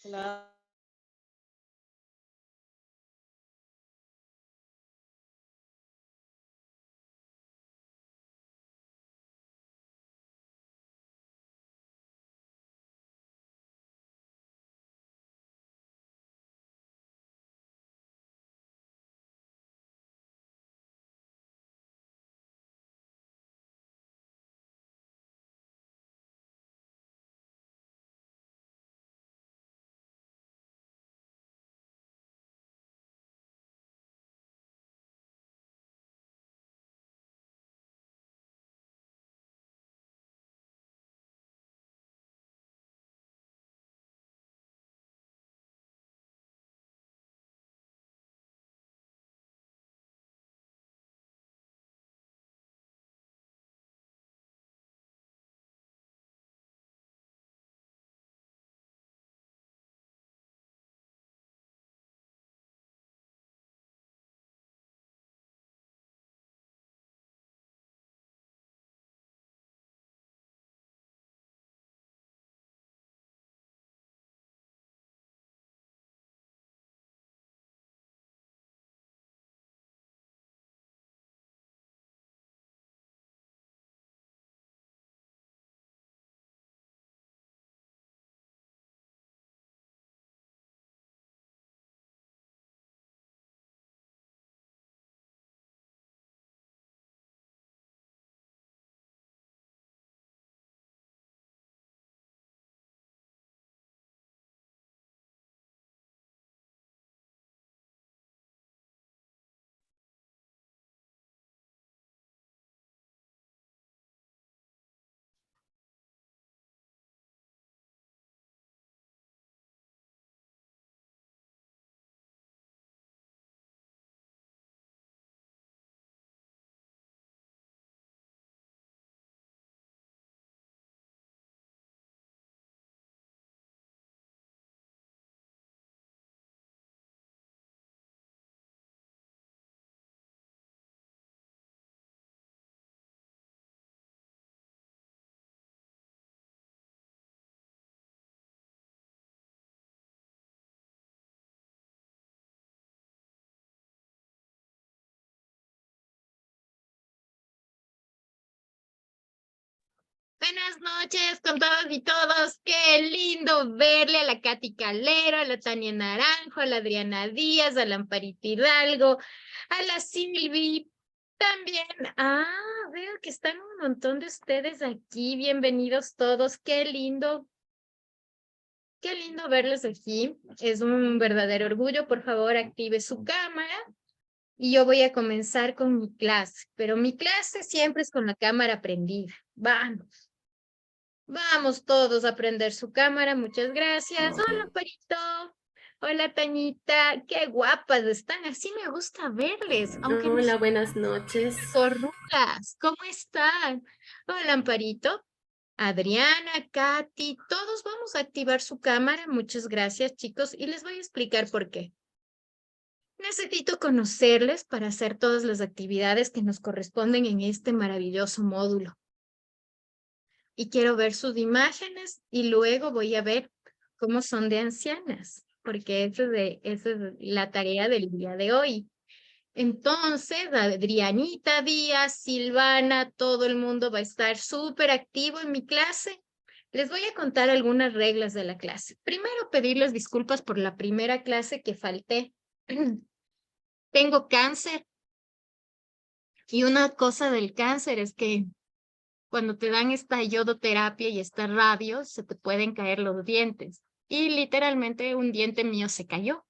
Claro. Buenas noches con todos y todos. Qué lindo verle a la Katy Calero, a la Tania Naranjo, a la Adriana Díaz, a la Amparita Hidalgo, a la Silvi también. Ah, veo que están un montón de ustedes aquí. Bienvenidos todos. Qué lindo verles aquí. Es un verdadero orgullo. Por favor, active su cámara. Y yo voy a comenzar con mi clase, pero mi clase siempre es con la cámara prendida. Vamos. Vamos todos a prender su cámara, muchas gracias. Hola, Parito. Hola, Tañita. Qué guapas están. Así me gusta verles, aunque no Hola, sean buenas noches. corrulas. ¿Cómo están? Hola, Amparito. Adriana, Katy, todos vamos a activar su cámara. Muchas gracias, chicos, y les voy a explicar por qué. Necesito conocerles para hacer todas las actividades que nos corresponden en este maravilloso módulo. Y quiero ver sus imágenes y luego voy a ver cómo son de ancianas, porque esa es la tarea del día de hoy. Entonces, Adrianita Díaz, Silvana, todo el mundo va a estar súper activo en mi clase. Les voy a contar algunas reglas de la clase. Primero, pedirles disculpas por la primera clase que falté. Tengo cáncer y una cosa del cáncer es que cuando te dan esta yodoterapia y esta radio, se te pueden caer los dientes. Y literalmente un diente mío se cayó.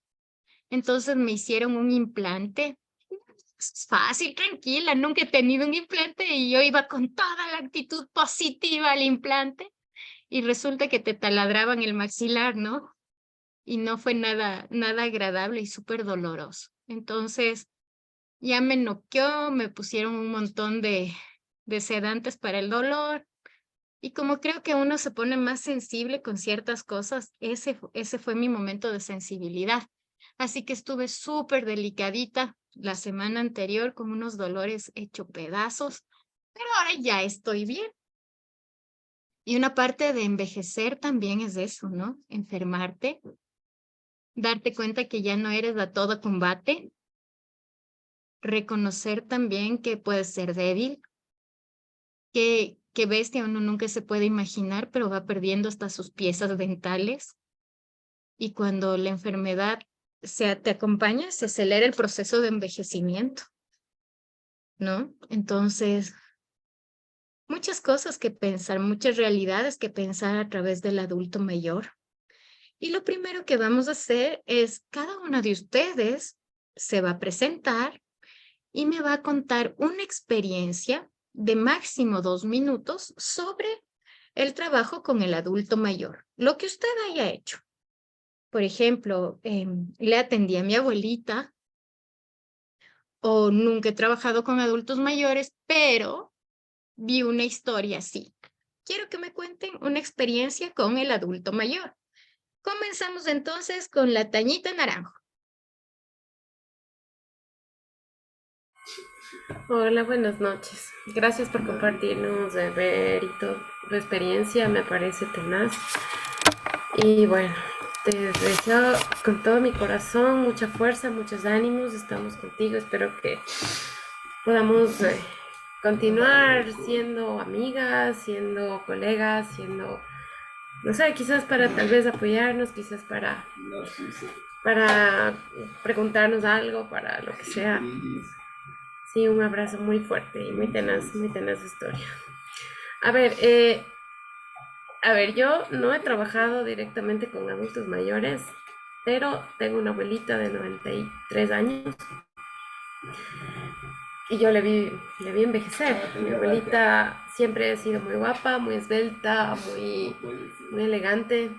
Entonces me hicieron un implante. Es fácil, tranquila, nunca he tenido un implante y yo iba con toda la actitud positiva al implante y resulta que te taladraban el maxilar, ¿no? Y no fue nada agradable y súper doloroso. Entonces ya me noqueó, me pusieron un montón de sedantes para el dolor. Y como creo que uno se pone más sensible con ciertas cosas, ese fue mi momento de sensibilidad. Así que estuve súper delicadita la semana anterior con unos dolores hecho pedazos, pero ahora ya estoy bien. Y una parte de envejecer también es eso, ¿no? Enfermarte, darte cuenta que ya no eres a todo combate, reconocer también que puedes ser débil, que bestia uno nunca se puede imaginar, pero va perdiendo hasta sus piezas dentales. Y cuando la enfermedad te acompaña, se acelera el proceso de envejecimiento, ¿no? Entonces, muchas cosas que pensar, muchas realidades que pensar a través del adulto mayor. Y lo primero que vamos a hacer es, cada uno de ustedes se va a presentar y me va a contar una experiencia de máximo 2 minutos sobre el trabajo con el adulto mayor, lo que usted haya hecho. Por ejemplo, le atendí a mi abuelita o nunca he trabajado con adultos mayores, pero vi una historia así. Quiero que me cuenten una experiencia con el adulto mayor. Comenzamos entonces con la Tañita Naranjo. Hola, buenas noches. Gracias por compartirnos de ver y toda tu experiencia, me parece tenaz. Y bueno, te deseo con todo mi corazón mucha fuerza, muchos ánimos. Estamos contigo. Espero que podamos continuar siendo amigas, siendo colegas, siendo, no sé, quizás para tal vez apoyarnos, quizás para preguntarnos algo, para lo que sea. Sí, un abrazo muy fuerte y muy tenaz historia. A ver, yo no he trabajado directamente con adultos mayores, pero tengo una abuelita de 93 años y yo le vi envejecer. Mi abuelita siempre ha sido muy guapa, muy esbelta, muy elegante.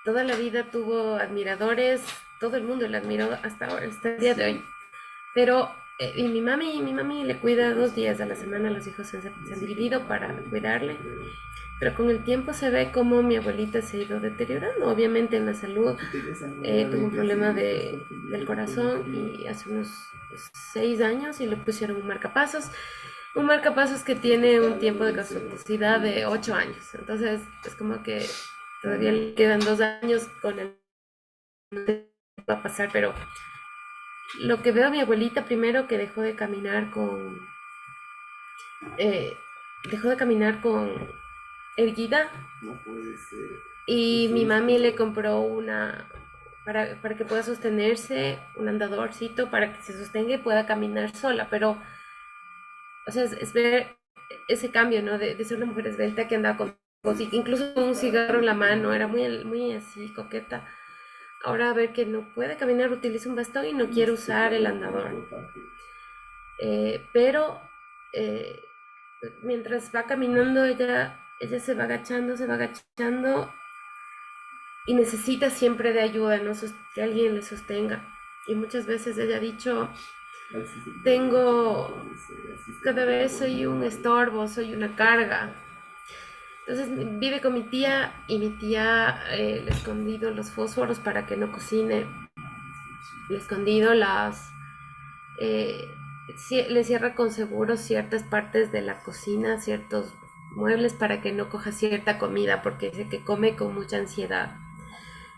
Toda la vida tuvo admiradores, todo el mundo la admiró hasta el día de hoy. Pero y mi mami le cuida 2 días a la semana, los hijos se han dividido para cuidarle. Pero con el tiempo se ve como mi abuelita se ha ido deteriorando, obviamente en la salud. Tuvo un problema del corazón y hace unos 6 años y le pusieron un marcapasos que tiene un tiempo de caducidad de 8 años. Entonces es como que todavía le quedan 2 años con el va a pasar, pero lo que veo a mi abuelita primero que eh, dejó de caminar con erguida y mi mami le compró para que pueda sostenerse, un andadorcito para que se sostenga y pueda caminar sola, pero, o sea, es ver ese cambio, ¿no? De ser una mujer esbelta que andaba incluso con un cigarro en la mano, era muy así, coqueta. Ahora a ver que no puede caminar, utiliza un bastón y no quiere usar el andador. Pero eh, mientras va caminando, ella se va agachando y necesita siempre de ayuda, ¿no? Que alguien le sostenga. Y muchas veces ella ha dicho, tengo, cada vez soy un estorbo, soy una carga. Entonces vive con mi tía y mi tía le ha escondido los fósforos para que no cocine, le ha escondido eh, le cierra con seguro ciertas partes de la cocina, ciertos muebles para que no coja cierta comida porque dice que come con mucha ansiedad.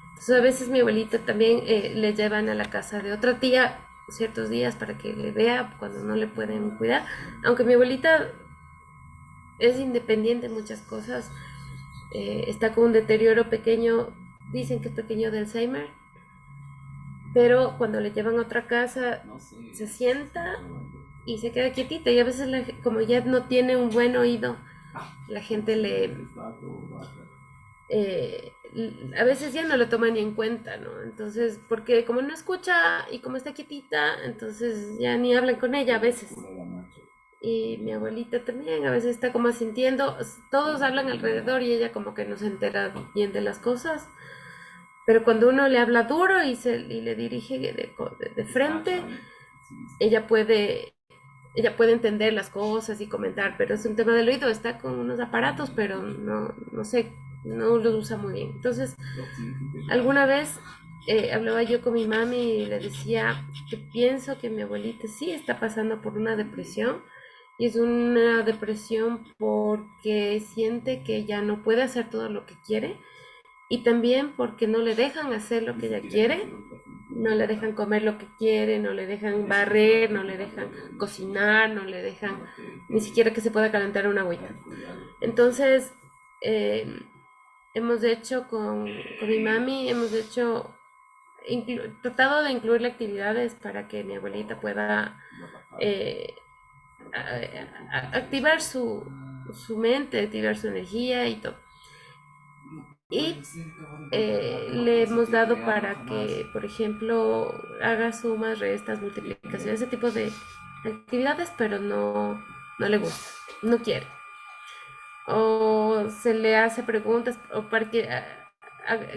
Entonces a veces mi abuelita también le llevan a la casa de otra tía ciertos días para que le vea cuando no le pueden cuidar. Aunque mi abuelita es independiente en muchas cosas, está con un deterioro pequeño, dicen que es pequeño de Alzheimer, pero cuando le llevan a otra casa se sienta y se queda quietita y a veces como ya no tiene un buen oído, la gente eh, a veces ya no lo toma ni en cuenta, ¿no? Entonces, porque como no escucha y como está quietita, entonces ya ni hablan con ella a veces. Y mi abuelita también a veces está como sintiendo, todos hablan alrededor y ella como que no se entera bien de las cosas. Pero cuando uno le habla duro y le dirige de frente, ella puede, ella puede entender las cosas y comentar, pero es un tema del oído, está con unos aparatos, pero no sé, no los usa muy bien. Entonces, alguna vez hablaba yo con mi mami y le decía que pienso que mi abuelita sí está pasando por una depresión y es una depresión porque siente que ya no puede hacer todo lo que quiere y también porque no le dejan hacer lo que ella quiere, no le dejan comer lo que quiere, no le dejan barrer, no le dejan cocinar, no le dejan ni siquiera que se pueda calentar una agüita. Entonces, eh, hemos hecho con mi mami, hemos hecho, tratado de incluirle actividades para que mi abuelita pueda eh, activar su mente, activar su energía y todo. Y le hemos dado para que, por ejemplo, haga sumas, restas, multiplicaciones, ese tipo de actividades, pero no le gusta, no quiere. O se le hace preguntas o para que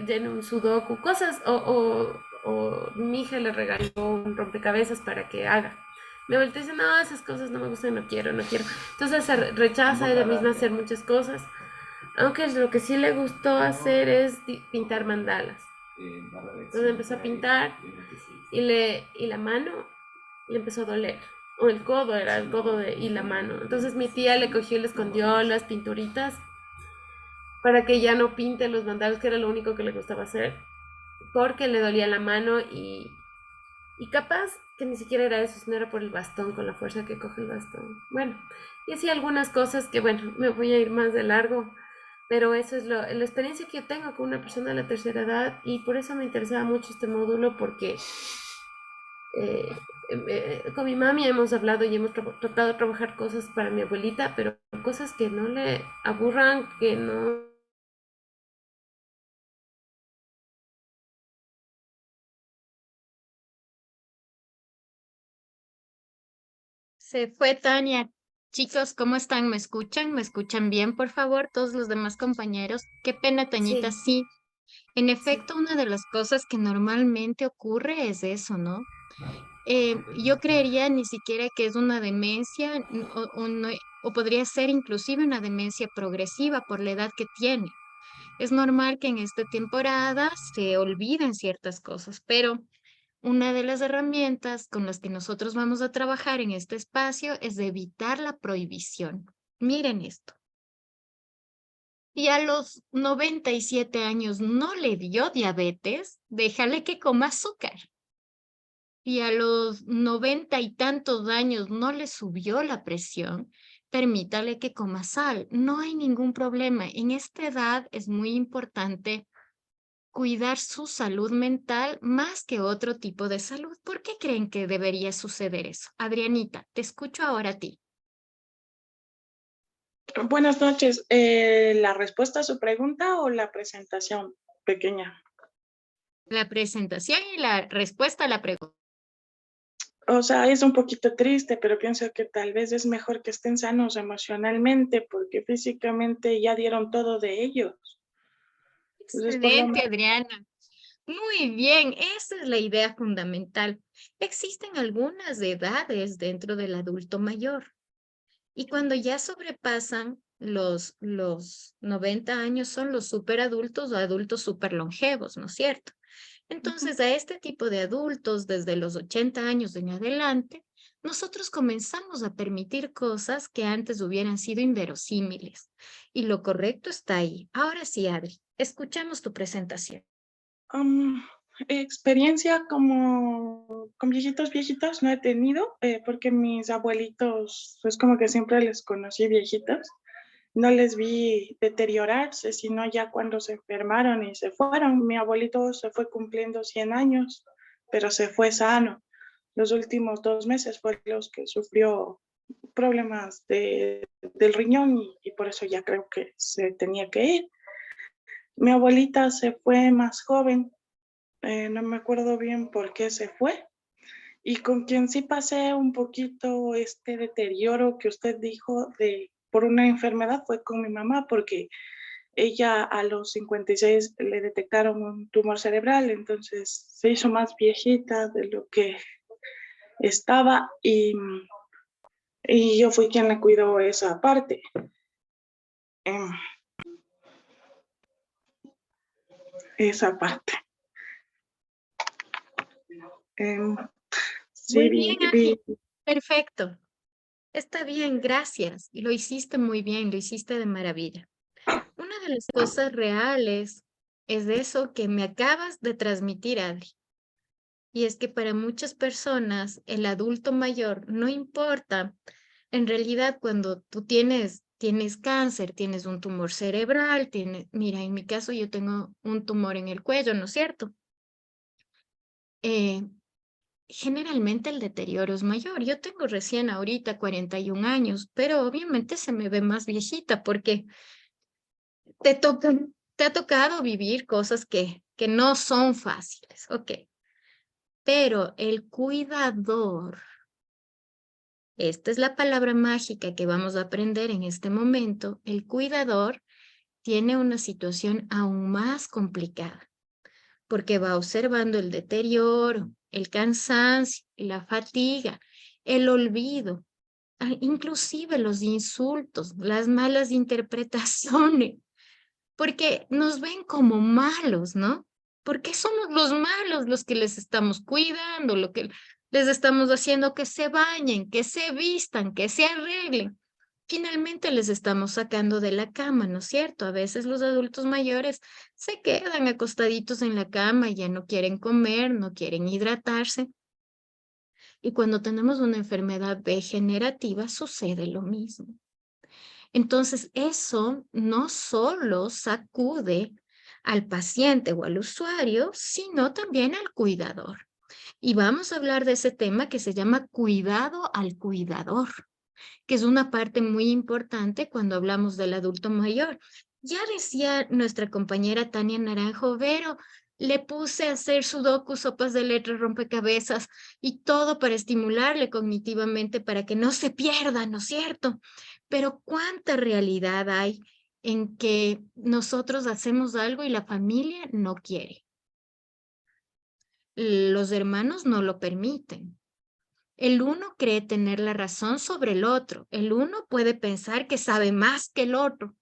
llene un sudoku, cosas, o mi hija le regaló un rompecabezas para que haga. Mi abuelita dice, no, esas cosas no me gustan, no quiero, no quiero. Entonces se rechaza ella misma hacer muchas cosas. Aunque lo que sí le gustó hacer es pintar mandalas. Entonces empezó a pintar y la mano le empezó a doler. O el codo, era el codo y la mano. Entonces mi tía le cogió y le escondió las pinturitas para que ya no pinte los mandalas, que era lo único que le gustaba hacer. Porque le dolía la mano y capaz que ni siquiera era eso, sino era por el bastón, con la fuerza que coge el bastón. Bueno, y así algunas cosas que, bueno, me voy a ir más de largo, pero eso es la experiencia que yo tengo con una persona de la tercera edad y por eso me interesaba mucho este módulo porque eh, con mi mami hemos hablado y hemos tratado de trabajar cosas para mi abuelita, pero cosas que no le aburran, que no. Se fue Tania. Chicos, ¿cómo están? ¿Me escuchan? ¿Me escuchan bien, por favor? Todos los demás compañeros. Qué pena, Tañita. Sí, Sí, en sí, efecto, una de las cosas que normalmente ocurre es eso, ¿no? Yo creería ni siquiera que es una demencia o podría ser inclusive una demencia progresiva por la edad que tiene. Es normal que en esta temporada se olviden ciertas cosas, pero una de las herramientas con las que nosotros vamos a trabajar en este espacio es de evitar la prohibición. Miren esto. Y a los 97 años no le dio diabetes, déjale que coma azúcar. Y a los 90 y tantos años no le subió la presión, permítale que coma sal. No hay ningún problema. En esta edad es muy importante cuidar su salud mental más que otro tipo de salud. ¿Por qué creen que debería suceder eso? Adrianita, te escucho ahora a ti. Buenas noches. ¿La respuesta a su pregunta o la presentación pequeña? La presentación y la respuesta a la pregunta. O sea, es un poquito triste, pero pienso que tal vez es mejor que estén sanos emocionalmente porque físicamente ya dieron todo de ellos. Entonces, por lo Excelente, menos, Adriana. Muy bien, esa es la idea fundamental. Existen algunas edades dentro del adulto mayor y cuando ya sobrepasan los 90 años son los superadultos o adultos superlongevos, ¿no es cierto? Entonces, a este tipo de adultos, desde los 80 años en adelante, nosotros comenzamos a permitir cosas que antes hubieran sido inverosímiles. Y lo correcto está ahí. Ahora sí, Adri, escuchamos tu presentación. um, experiencia como con viejitos no he tenido porque mis abuelitos, pues como que siempre les conocí viejitos. No les vi deteriorarse, sino ya cuando se enfermaron y se fueron. Mi abuelito se fue cumpliendo 100 años, pero se fue sano. Los últimos 2 meses fue los que sufrió problemas del riñón y por eso ya creo que se tenía que ir. Mi abuelita se fue más joven, no me acuerdo bien por qué se fue. Y con quien sí pasé un poquito este deterioro que usted dijo de por una enfermedad fue con mi mamá, porque ella a los 56 le detectaron un tumor cerebral, entonces se hizo más viejita de lo que estaba y yo fui quien le cuidó esa parte. Em, esa parte. Em, sí, Muy bien, vi, Adri. Perfecto. Está bien, gracias. Y lo hiciste muy bien, lo hiciste de maravilla. Una de las cosas reales es de eso que me acabas de transmitir, Adri. Y es que para muchas personas el adulto mayor no importa. En realidad, cuando tú tienes cáncer, tienes un tumor cerebral, mira, en mi caso yo tengo un tumor en el cuello, ¿no es cierto? Eh, Generalmente el deterioro es mayor. Yo tengo recién ahorita 41 años, pero obviamente se me ve más viejita porque te tocan, te ha tocado vivir cosas que no son fáciles, ok. Pero el cuidador, esta es la palabra mágica que vamos a aprender en este momento, el cuidador tiene una situación aún más complicada porque va observando el deterioro, el cansancio, la fatiga, el olvido, inclusive los insultos, las malas interpretaciones, porque nos ven como malos, ¿no? Porque somos los malos los que les estamos cuidando, lo que les estamos haciendo que se bañen, que se vistan, que se arreglen. Finalmente les estamos sacando de la cama, ¿no es cierto? A veces los adultos mayores se quedan acostaditos en la cama y ya no quieren comer, no quieren hidratarse. Y cuando tenemos una enfermedad degenerativa sucede lo mismo. Entonces, eso no solo sacude al paciente o al usuario, sino también al cuidador. Y vamos a hablar de ese tema que se llama cuidado al cuidador, que es una parte muy importante cuando hablamos del adulto mayor. Ya decía nuestra compañera Tania Naranjo, Vero, le puse a hacer sudoku, sopas de letras, rompecabezas y todo para estimularle cognitivamente para que no se pierda, ¿no es cierto? Pero ¿cuánta realidad hay en que nosotros hacemos algo y la familia no quiere? Los hermanos no lo permiten. El uno cree tener la razón sobre el otro. El uno puede pensar que sabe más que el otro.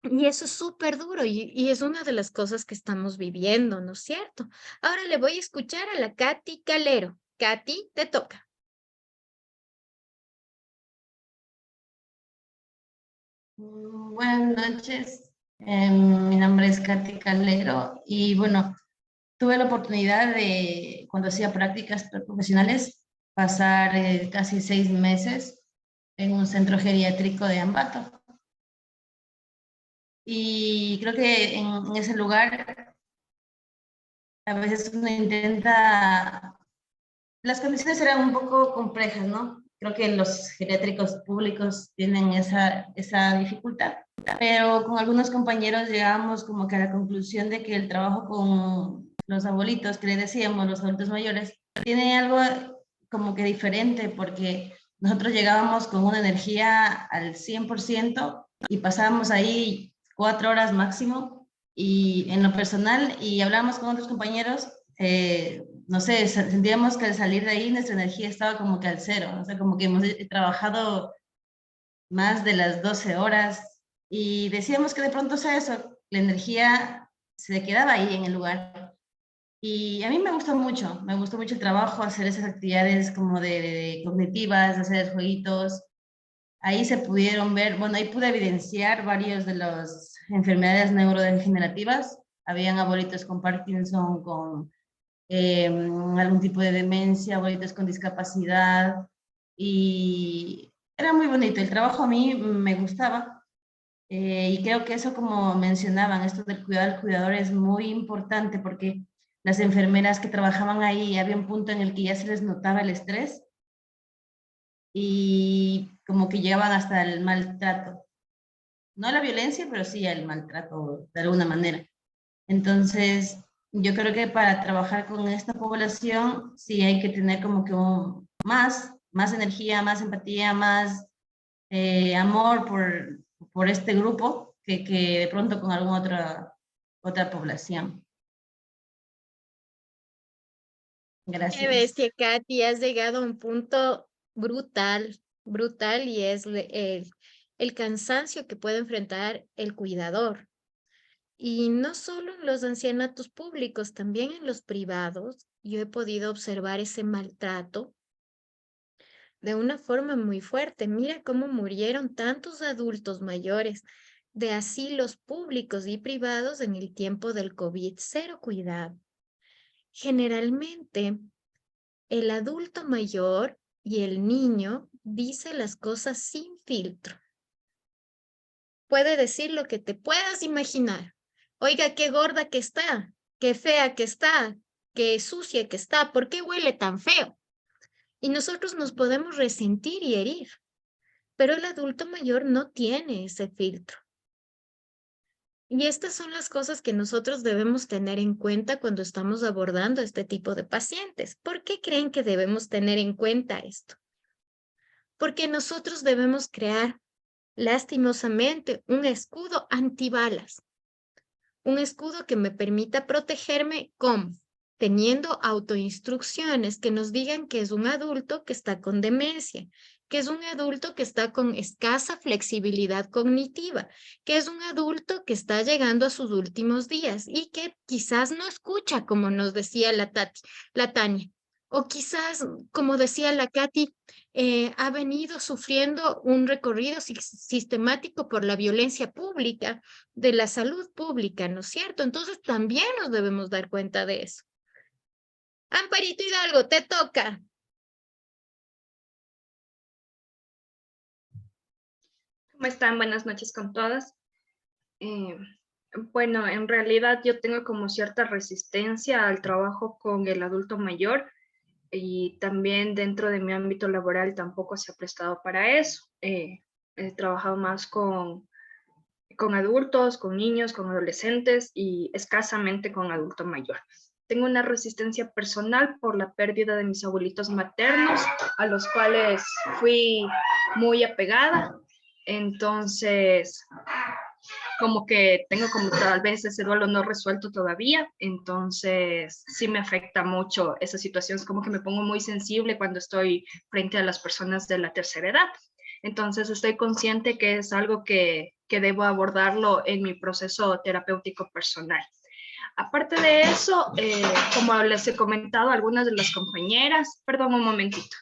Y eso es súper duro y es una de las cosas que estamos viviendo, ¿no es cierto? Ahora le voy a escuchar a la Katy Calero. Katy, te toca. Buenas noches, mi nombre es Katy Calero y bueno, tuve la oportunidad de, cuando hacía prácticas profesionales, pasar casi 6 meses en un centro geriátrico de Ambato. Y creo que en ese lugar a veces uno intenta, las condiciones eran un poco complejas, ¿no? Creo que los geriátricos públicos tienen esa dificultad, pero con algunos compañeros llegamos como que a la conclusión de que el trabajo con los abuelitos, que le decíamos, los adultos mayores, tiene algo como que diferente, porque nosotros llegábamos con una energía al 100% y pasábamos ahí 4 horas máximo, y en lo personal, y hablábamos con otros compañeros, no sé, sentíamos que al salir de ahí nuestra energía estaba como que al cero, o sea, como que hemos trabajado más de las 12 horas y decíamos que de pronto sea eso, la energía se quedaba ahí en el lugar. Y a mí me gustó mucho el trabajo, hacer esas actividades como de cognitivas, hacer jueguitos. Ahí se pudieron ver, bueno, ahí pude evidenciar varios de las enfermedades neurodegenerativas. Habían abuelitos con Parkinson, con algún tipo de demencia, abuelitos con discapacidad, y era muy bonito. El trabajo a mí me gustaba, y creo que eso, como mencionaban, esto del cuidado al cuidador es muy importante porque las enfermeras que trabajaban ahí, había un punto en el que ya se les notaba el estrés y como que llegaban hasta el maltrato. No la violencia, pero sí el maltrato de alguna manera. Entonces, yo creo que para trabajar con esta población sí hay que tener como que más energía, más empatía, más amor por este grupo que de pronto con alguna otra población. Qué Gracias. bestia, Katy, has llegado a un punto brutal, brutal, y es el cansancio que puede enfrentar el cuidador. Y no solo en los ancianatos públicos, también en los privados, yo he podido observar ese maltrato. de una forma muy fuerte. Mira cómo murieron tantos adultos mayores de asilos públicos y privados en el tiempo del COVID. Cero cuidado. Generalmente, el adulto mayor y el niño dice las cosas sin filtro. Puede decir lo que te puedas imaginar. Oiga, qué gorda que está, qué fea que está, qué sucia que está, ¿por qué huele tan feo? Y nosotros nos podemos resentir y herir, pero el adulto mayor no tiene ese filtro. Y estas son las cosas que nosotros debemos tener en cuenta cuando estamos abordando este tipo de pacientes. ¿Por qué creen que debemos tener en cuenta esto? Porque nosotros debemos crear, lastimosamente, un escudo antibalas. Un escudo que me permita protegerme, ¿cómo? Teniendo autoinstrucciones que nos digan que es un adulto que está con demencia, que es un adulto que está con escasa flexibilidad cognitiva, que es un adulto que está llegando a sus últimos días y que quizás no escucha, como nos decía la Tania, o quizás, como decía la Katy, ha venido sufriendo un recorrido sistemático por la violencia pública, de la salud pública, ¿no es cierto? Entonces también nos debemos dar cuenta de eso. Amparito Hidalgo, te toca. ¿Cómo están? Buenas noches con todas. Eh, bueno, en realidad yo tengo como cierta resistencia al trabajo con el adulto mayor y también dentro de mi ámbito laboral tampoco se ha prestado para eso. He trabajado más con adultos, con niños, con adolescentes y escasamente con adulto mayor. Tengo una resistencia personal por la pérdida de mis abuelitos maternos, a los cuales fui muy apegada. Entonces, como que tengo como tal vez ese duelo no resuelto todavía, entonces sí me afecta mucho esa situación, es como que me pongo muy sensible cuando estoy frente a las personas de la tercera edad. Entonces estoy consciente que es algo que debo abordarlo en mi proceso terapéutico personal. Aparte de eso, como les he comentado a algunas de las compañeras, perdón un momentito.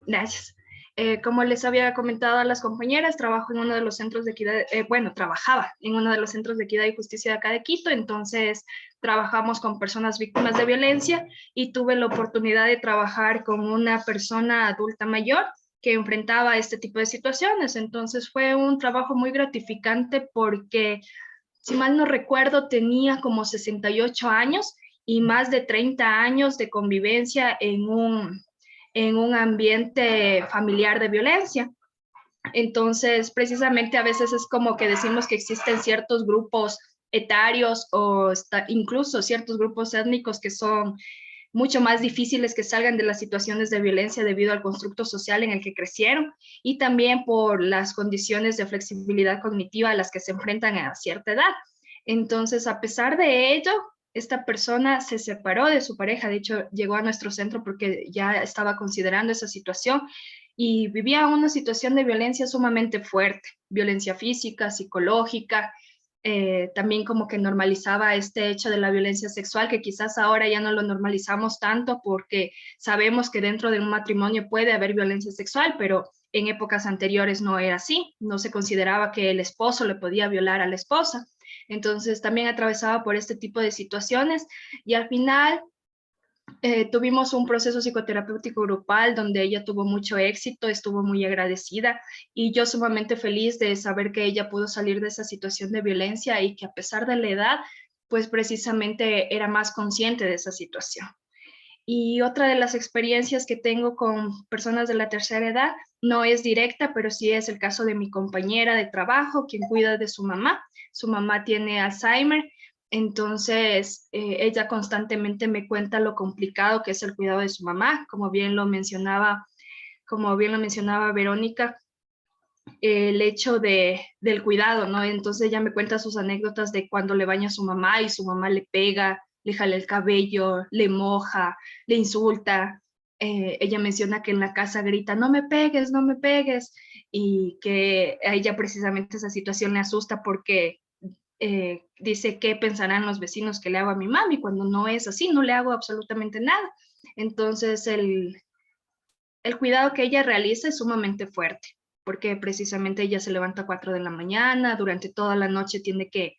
Gracias. Como les había comentado a las compañeras, trabajo en uno de los centros de equidad, trabajaba en uno de los centros de equidad y justicia de acá de Quito, entonces trabajamos con personas víctimas de violencia y tuve la oportunidad de trabajar con una persona adulta mayor que enfrentaba este tipo de situaciones, entonces fue un trabajo muy gratificante porque, si mal no recuerdo, tenía como 68 años y más de 30 años de convivencia en un ambiente familiar de violencia. Entonces, precisamente a veces es como que decimos que existen ciertos grupos etarios o incluso ciertos grupos étnicos que son mucho más difíciles que salgan de las situaciones de violencia debido al constructo social en el que crecieron y también por las condiciones de flexibilidad cognitiva a las que se enfrentan a cierta edad. Entonces, a pesar de ello, esta persona se separó de su pareja, de hecho llegó a nuestro centro porque ya estaba considerando esa situación y vivía una situación de violencia sumamente fuerte, violencia física, psicológica, también como que normalizaba este hecho de la violencia sexual, que quizás ahora ya no lo normalizamos tanto porque sabemos que dentro de un matrimonio puede haber violencia sexual, pero en épocas anteriores no era así, no se consideraba que el esposo le podía violar a la esposa. Entonces también atravesaba por este tipo de situaciones y al final tuvimos un proceso psicoterapéutico grupal donde ella tuvo mucho éxito, estuvo muy agradecida y yo sumamente feliz de saber que ella pudo salir de esa situación de violencia y que a pesar de la edad, pues precisamente era más consciente de esa situación. Y otra de las experiencias que tengo con personas de la tercera edad no es directa, pero sí es el caso de mi compañera de trabajo, quien cuida de su mamá. Su mamá tiene Alzheimer, entonces ella constantemente me cuenta lo complicado que es el cuidado de su mamá, como bien lo mencionaba Verónica, el hecho del cuidado, ¿no? Entonces ella me cuenta sus anécdotas de cuando le baña a su mamá y su mamá le pega, le jala el cabello, le moja, le insulta. Ella menciona que en la casa grita, no me pegues, no me pegues, y que a ella precisamente esa situación le asusta porque dice qué pensarán los vecinos que le hago a mi mami, cuando no es así, no le hago absolutamente nada. Entonces el cuidado que ella realiza es sumamente fuerte, porque precisamente ella se levanta a 4 de la mañana, durante toda la noche tiene que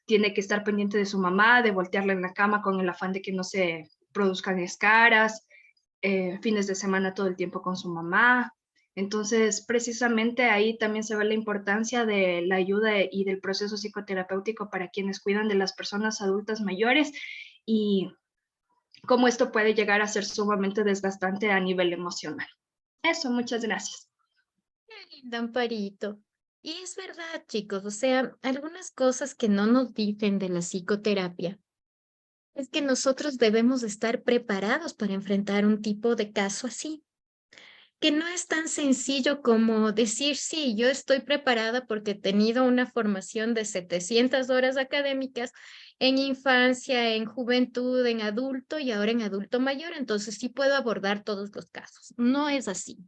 estar pendiente de su mamá, de voltearla en la cama con el afán de que no se produzcan escaras, fines de semana todo el tiempo con su mamá. Entonces, precisamente ahí también se ve la importancia de la ayuda y del proceso psicoterapéutico para quienes cuidan de las personas adultas mayores y cómo esto puede llegar a ser sumamente desgastante a nivel emocional. Eso, muchas gracias. Qué lindo, Amparito. Y es verdad, chicos, o sea, algunas cosas que no nos dicen de la psicoterapia es que nosotros debemos estar preparados para enfrentar un tipo de caso así, que no es tan sencillo como decir, sí, yo estoy preparada porque he tenido una formación de 700 horas académicas en infancia, en juventud, en adulto y ahora en adulto mayor, entonces sí puedo abordar todos los casos. No es así.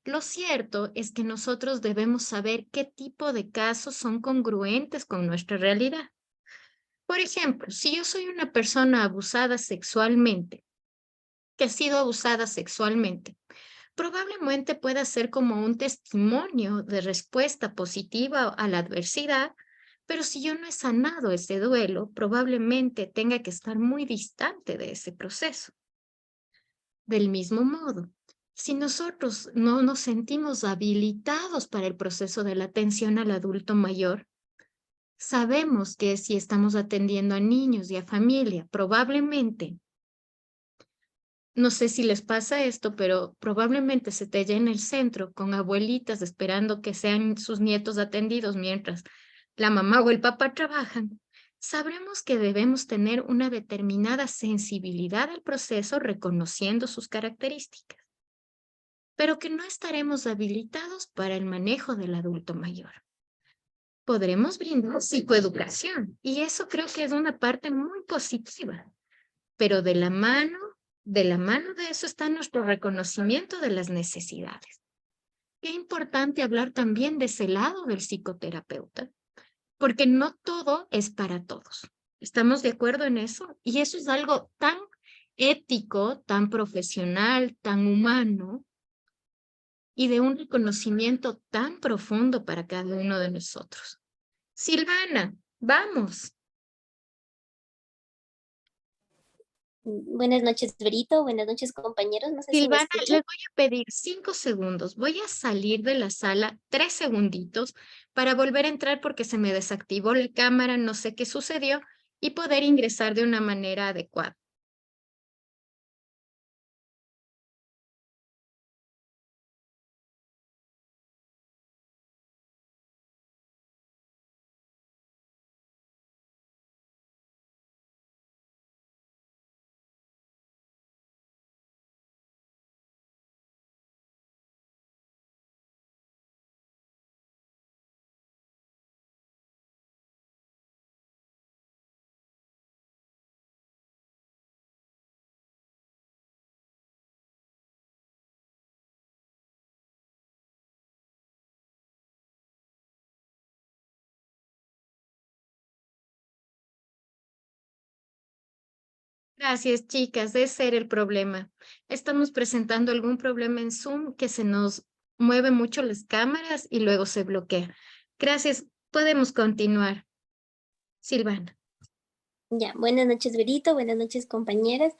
Lo cierto es que nosotros debemos saber qué tipo de casos son congruentes con nuestra realidad. Por ejemplo, si yo soy una persona abusada sexualmente, que ha sido abusada sexualmente, probablemente pueda ser como un testimonio de respuesta positiva a la adversidad, pero si yo no he sanado ese duelo, probablemente tenga que estar muy distante de ese proceso. Del mismo modo, si nosotros no nos sentimos habilitados para el proceso de la atención al adulto mayor, sabemos que si estamos atendiendo a niños y a familia, probablemente, no sé si les pasa esto, pero probablemente se te llena el centro con abuelitas esperando que sean sus nietos atendidos mientras la mamá o el papá trabajan. Sabremos que debemos tener una determinada sensibilidad al proceso reconociendo sus características, pero que no estaremos habilitados para el manejo del adulto mayor. Podremos brindar psicoeducación y eso creo que es una parte muy positiva, pero de la mano de eso está nuestro reconocimiento de las necesidades. Qué importante hablar también de ese lado del psicoterapeuta, porque no todo es para todos. ¿Estamos de acuerdo en eso? Y eso es algo tan ético, tan profesional, tan humano y de un reconocimiento tan profundo para cada uno de nosotros. Silvana, vamos. Buenas noches, Berito. Buenas noches, compañeros. No sé si me Silvana, escuchan. les voy a pedir 5 segundos. Voy a salir de la sala 3 segunditos para volver a entrar porque se me desactivó la cámara, no sé qué sucedió, y poder ingresar de una manera adecuada. Gracias, chicas. Ese era el problema. Estamos presentando algún problema en Zoom que se nos mueve mucho las cámaras y luego se bloquea. Gracias. Podemos continuar. Silvana. Ya, buenas noches, Berito. Buenas noches, compañeras.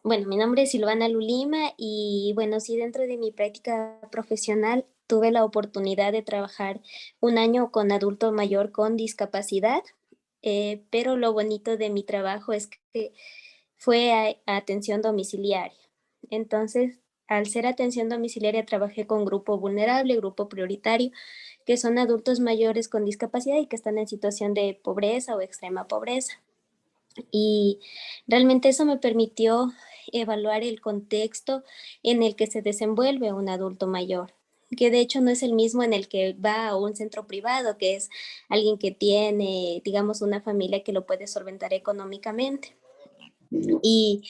Bueno, mi nombre es Silvana Lulima y bueno, sí, dentro de mi práctica profesional tuve la oportunidad de trabajar un año con adulto mayor con discapacidad, pero lo bonito de mi trabajo es que fue a atención domiciliaria. Entonces, al ser atención domiciliaria, trabajé con grupo vulnerable, grupo prioritario, que son adultos mayores con discapacidad y que están en situación de pobreza o extrema pobreza. Y realmente eso me permitió evaluar el contexto en el que se desenvuelve un adulto mayor, que de hecho no es el mismo en el que va a un centro privado, que es alguien que tiene, digamos, una familia que lo puede solventar económicamente. Y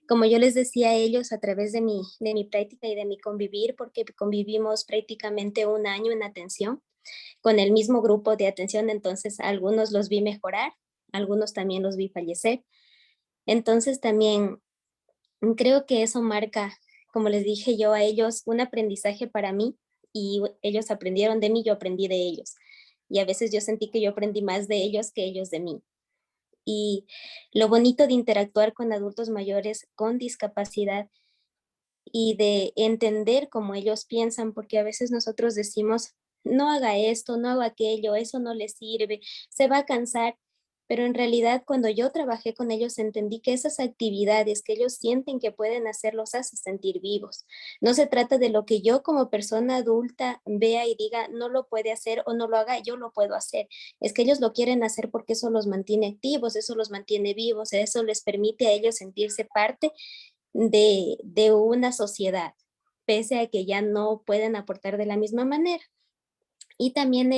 como yo les decía a ellos a través de mi práctica y de mi convivir, porque convivimos prácticamente un año en atención, con el mismo grupo de atención, entonces algunos los vi mejorar, algunos también los vi fallecer. Entonces también creo que eso marca, como les dije yo a ellos, un aprendizaje para mí y ellos aprendieron de mí, yo aprendí de ellos. Y a veces yo sentí que yo aprendí más de ellos que ellos de mí. Y lo bonito de interactuar con adultos mayores con discapacidad y de entender cómo ellos piensan, porque a veces nosotros decimos, no haga esto, no haga aquello, eso no le sirve, se va a cansar. Pero en realidad cuando yo trabajé con ellos entendí que esas actividades que ellos sienten que pueden hacer los hace sentir vivos. No se trata de lo que yo como persona adulta vea y diga no lo puede hacer o no lo haga, yo lo puedo hacer. Es que ellos lo quieren hacer porque eso los mantiene activos, eso los mantiene vivos, eso les permite a ellos sentirse parte de una sociedad, pese a que ya no pueden aportar de la misma manera. Y también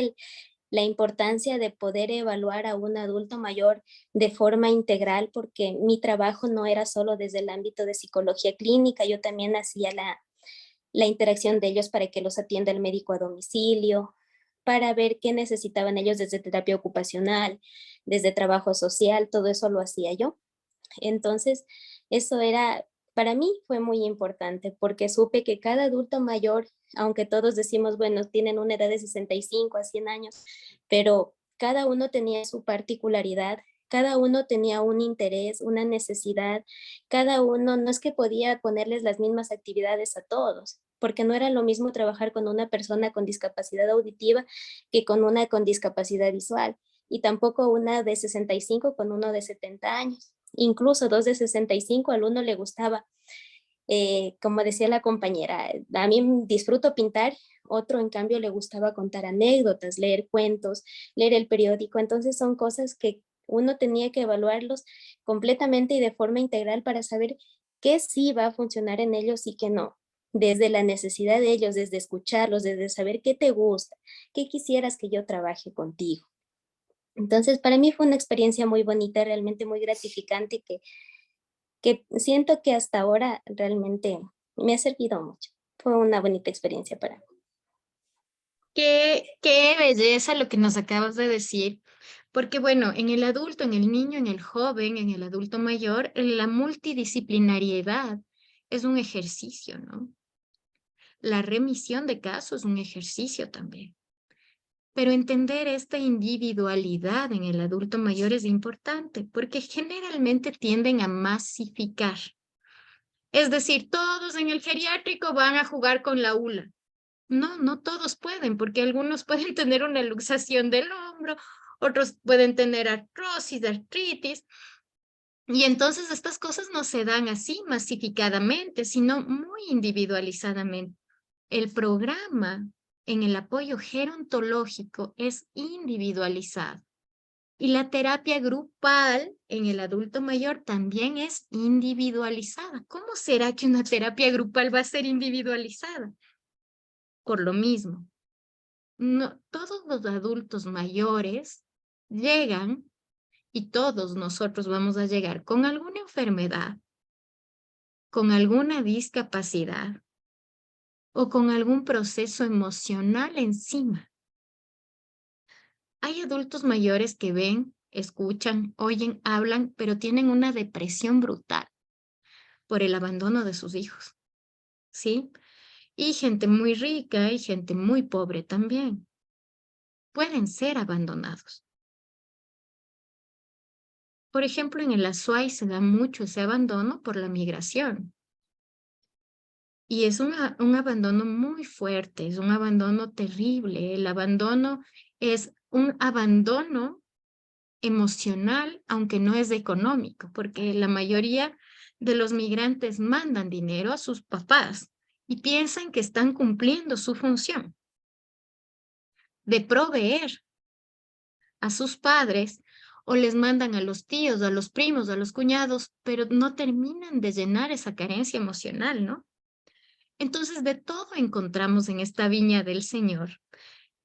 la importancia de poder evaluar a un adulto mayor de forma integral, porque mi trabajo no era solo desde el ámbito de psicología clínica, yo también hacía la interacción de ellos para que los atienda el médico a domicilio, para ver qué necesitaban ellos desde terapia ocupacional, desde trabajo social, todo eso lo hacía yo. Entonces, eso era, para mí fue muy importante porque supe que cada adulto mayor, aunque todos decimos, bueno, tienen una edad de 65 a 100 años, pero cada uno tenía su particularidad, cada uno tenía un interés, una necesidad, cada uno no es que podía ponerles las mismas actividades a todos, porque no era lo mismo trabajar con una persona con discapacidad auditiva que con una con discapacidad visual, y tampoco una de 65 con uno de 70 años. Incluso dos de 65 al uno le gustaba, como decía la compañera, a mí disfruto pintar, otro en cambio le gustaba contar anécdotas, leer cuentos, leer el periódico, entonces son cosas que uno tenía que evaluarlos completamente y de forma integral para saber qué sí va a funcionar en ellos y qué no, desde la necesidad de ellos, desde escucharlos, desde saber qué te gusta, qué quisieras que yo trabaje contigo. Entonces, para mí fue una experiencia muy bonita, realmente muy gratificante, que siento que hasta ahora realmente me ha servido mucho. Fue una bonita experiencia para mí. Qué belleza lo que nos acabas de decir, porque bueno, en el adulto, en el niño, en el joven, en el adulto mayor, la multidisciplinariedad es un ejercicio, ¿no? La remisión de casos es un ejercicio también. Pero entender esta individualidad en el adulto mayor es importante porque generalmente tienden a masificar. Es decir, todos en el geriátrico van a jugar con la ULA. No, no todos pueden, porque algunos pueden tener una luxación del hombro, otros pueden tener artrosis, artritis. Y entonces estas cosas no se dan así masificadamente, sino muy individualizadamente. El programa en el apoyo gerontológico es individualizado. Y la terapia grupal en el adulto mayor también es individualizada. ¿Cómo será que una terapia grupal va a ser individualizada? Por lo mismo, no, todos los adultos mayores llegan y todos nosotros vamos a llegar con alguna enfermedad, con alguna discapacidad o con algún proceso emocional encima. Hay adultos mayores que ven, escuchan, oyen, hablan, pero tienen una depresión brutal por el abandono de sus hijos, ¿sí? Y gente muy rica y gente muy pobre también. Pueden ser abandonados. Por ejemplo, en el Azuay se da mucho ese abandono por la migración. Y es un abandono muy fuerte, es un abandono terrible. El abandono es un abandono emocional, aunque no es económico, porque la mayoría de los migrantes mandan dinero a sus papás y piensan que están cumpliendo su función de proveer a sus padres o les mandan a los tíos, a los primos, a los cuñados, pero no terminan de llenar esa carencia emocional, ¿no? Entonces, de todo encontramos en esta viña del Señor,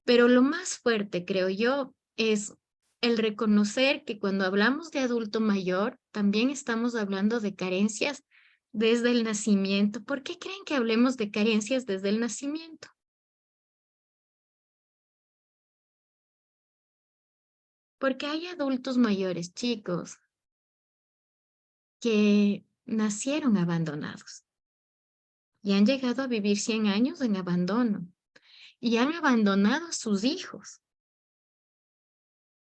pero lo más fuerte, creo yo, es el reconocer que cuando hablamos de adulto mayor, también estamos hablando de carencias desde el nacimiento. ¿Por qué creen que hablemos de carencias desde el nacimiento? Porque hay adultos mayores, chicos, que nacieron abandonados y han llegado a vivir 100 años en abandono y han abandonado a sus hijos.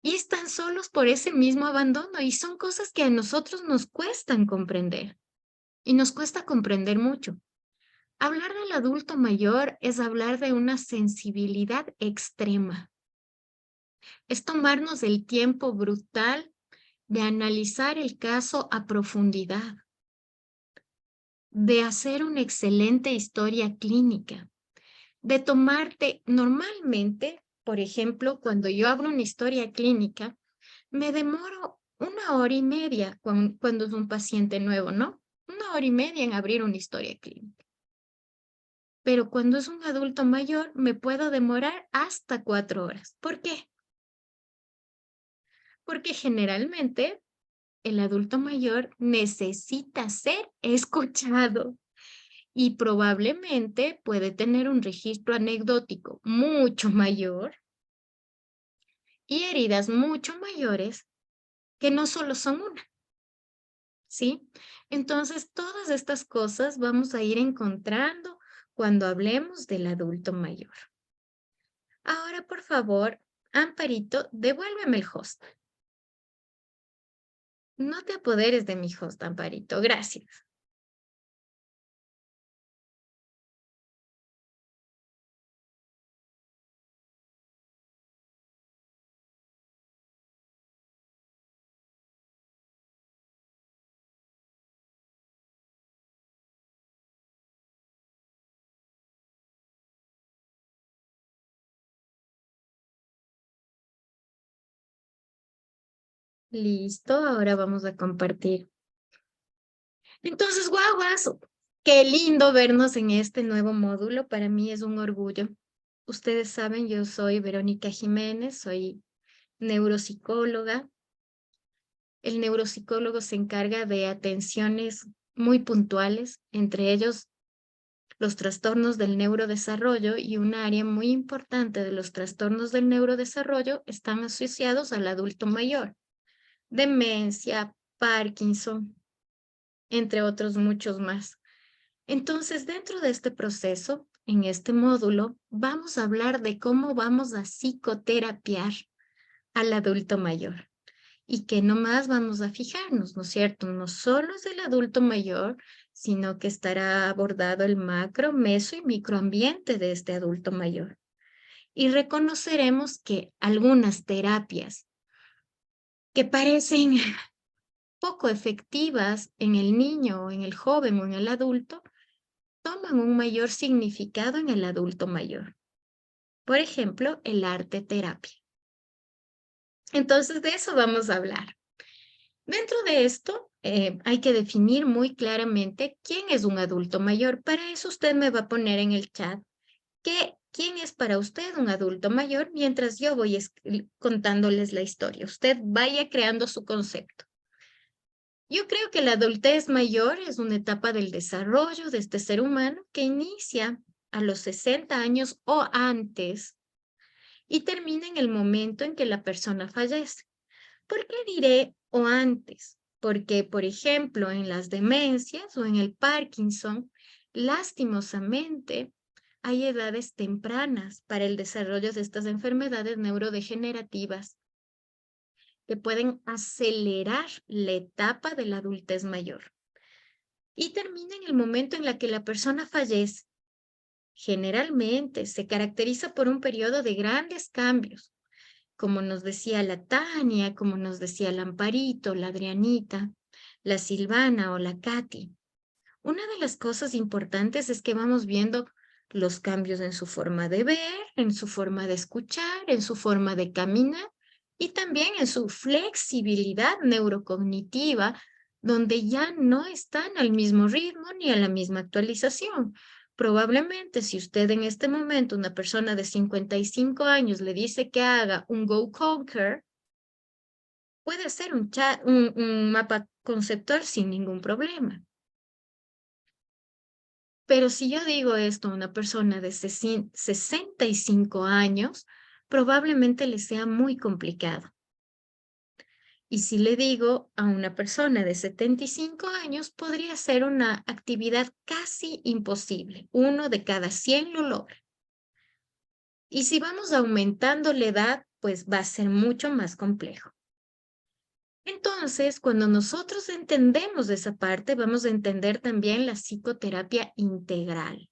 Y están solos por ese mismo abandono y son cosas que a nosotros nos cuestan comprender y nos cuesta comprender mucho. Hablar del adulto mayor es hablar de una sensibilidad extrema. Es tomarnos el tiempo brutal de analizar el caso a profundidad, de hacer una excelente historia clínica, de tomarte normalmente, por ejemplo, cuando yo abro una historia clínica, me demoro 1 hora y media cuando es un paciente nuevo, ¿no? 1 hora y media en abrir una historia clínica. Pero cuando es un adulto mayor, me puedo demorar hasta 4 horas. ¿Por qué? Porque generalmente el adulto mayor necesita ser escuchado y probablemente puede tener un registro anecdótico mucho mayor y heridas mucho mayores que no solo son una, ¿sí? Entonces, todas estas cosas vamos a ir encontrando cuando hablemos del adulto mayor. Ahora, por favor, Amparito, devuélveme el host. No te apoderes de mi host, Amparito. Gracias. Listo, ahora vamos a compartir. Entonces, guaguas, qué lindo vernos en este nuevo módulo. Para mí es un orgullo. Ustedes saben, yo soy Verónica Jiménez, soy neuropsicóloga. El neuropsicólogo se encarga de atenciones muy puntuales, entre ellos los trastornos del neurodesarrollo, y un área muy importante de los trastornos del neurodesarrollo están asociados al adulto mayor. Demencia, Parkinson, entre otros muchos más. Entonces, dentro de este proceso, en este módulo, vamos a hablar de cómo vamos a psicoterapiar al adulto mayor. Y que no más vamos a fijarnos, ¿no es cierto? No solo es el adulto mayor, sino que estará abordado el macro, meso y microambiente de este adulto mayor. Y reconoceremos que algunas terapias que parecen poco efectivas en el niño, o en el joven o en el adulto, toman un mayor significado en el adulto mayor. Por ejemplo, el arte terapia. Entonces, de eso vamos a hablar. Dentro de esto, hay que definir muy claramente quién es un adulto mayor. Para eso usted me va a poner en el chat quién es para usted un adulto mayor mientras yo voy contándoles la historia. Usted vaya creando su concepto. Yo creo que la adultez mayor es una etapa del desarrollo de este ser humano que inicia a los 60 años o antes y termina en el momento en que la persona fallece. ¿Por qué diré o antes? Porque, por ejemplo, en las demencias o en el Parkinson, lastimosamente, hay edades tempranas para el desarrollo de estas enfermedades neurodegenerativas que pueden acelerar la etapa de la adultez mayor. Y termina en el momento en el que la persona fallece. Generalmente se caracteriza por un periodo de grandes cambios, como nos decía la Tania, como nos decía la Amparito, la Adrianita, la Silvana o la Katy. Una de las cosas importantes es que vamos viendo los cambios en su forma de ver, en su forma de escuchar, en su forma de caminar y también en su flexibilidad neurocognitiva, donde ya no están al mismo ritmo ni a la misma actualización. Probablemente si usted en este momento, una persona de 55 años, le dice que haga un Go Conquer, puede hacer un mapa conceptual sin ningún problema. Pero si yo digo esto a una persona de 65 años, probablemente le sea muy complicado. Y si le digo a una persona de 75 años, podría ser una actividad casi imposible. 1 de cada 100 lo logra. Y si vamos aumentando la edad, pues va a ser mucho más complejo. Entonces, cuando nosotros entendemos esa parte, vamos a entender también la psicoterapia integral.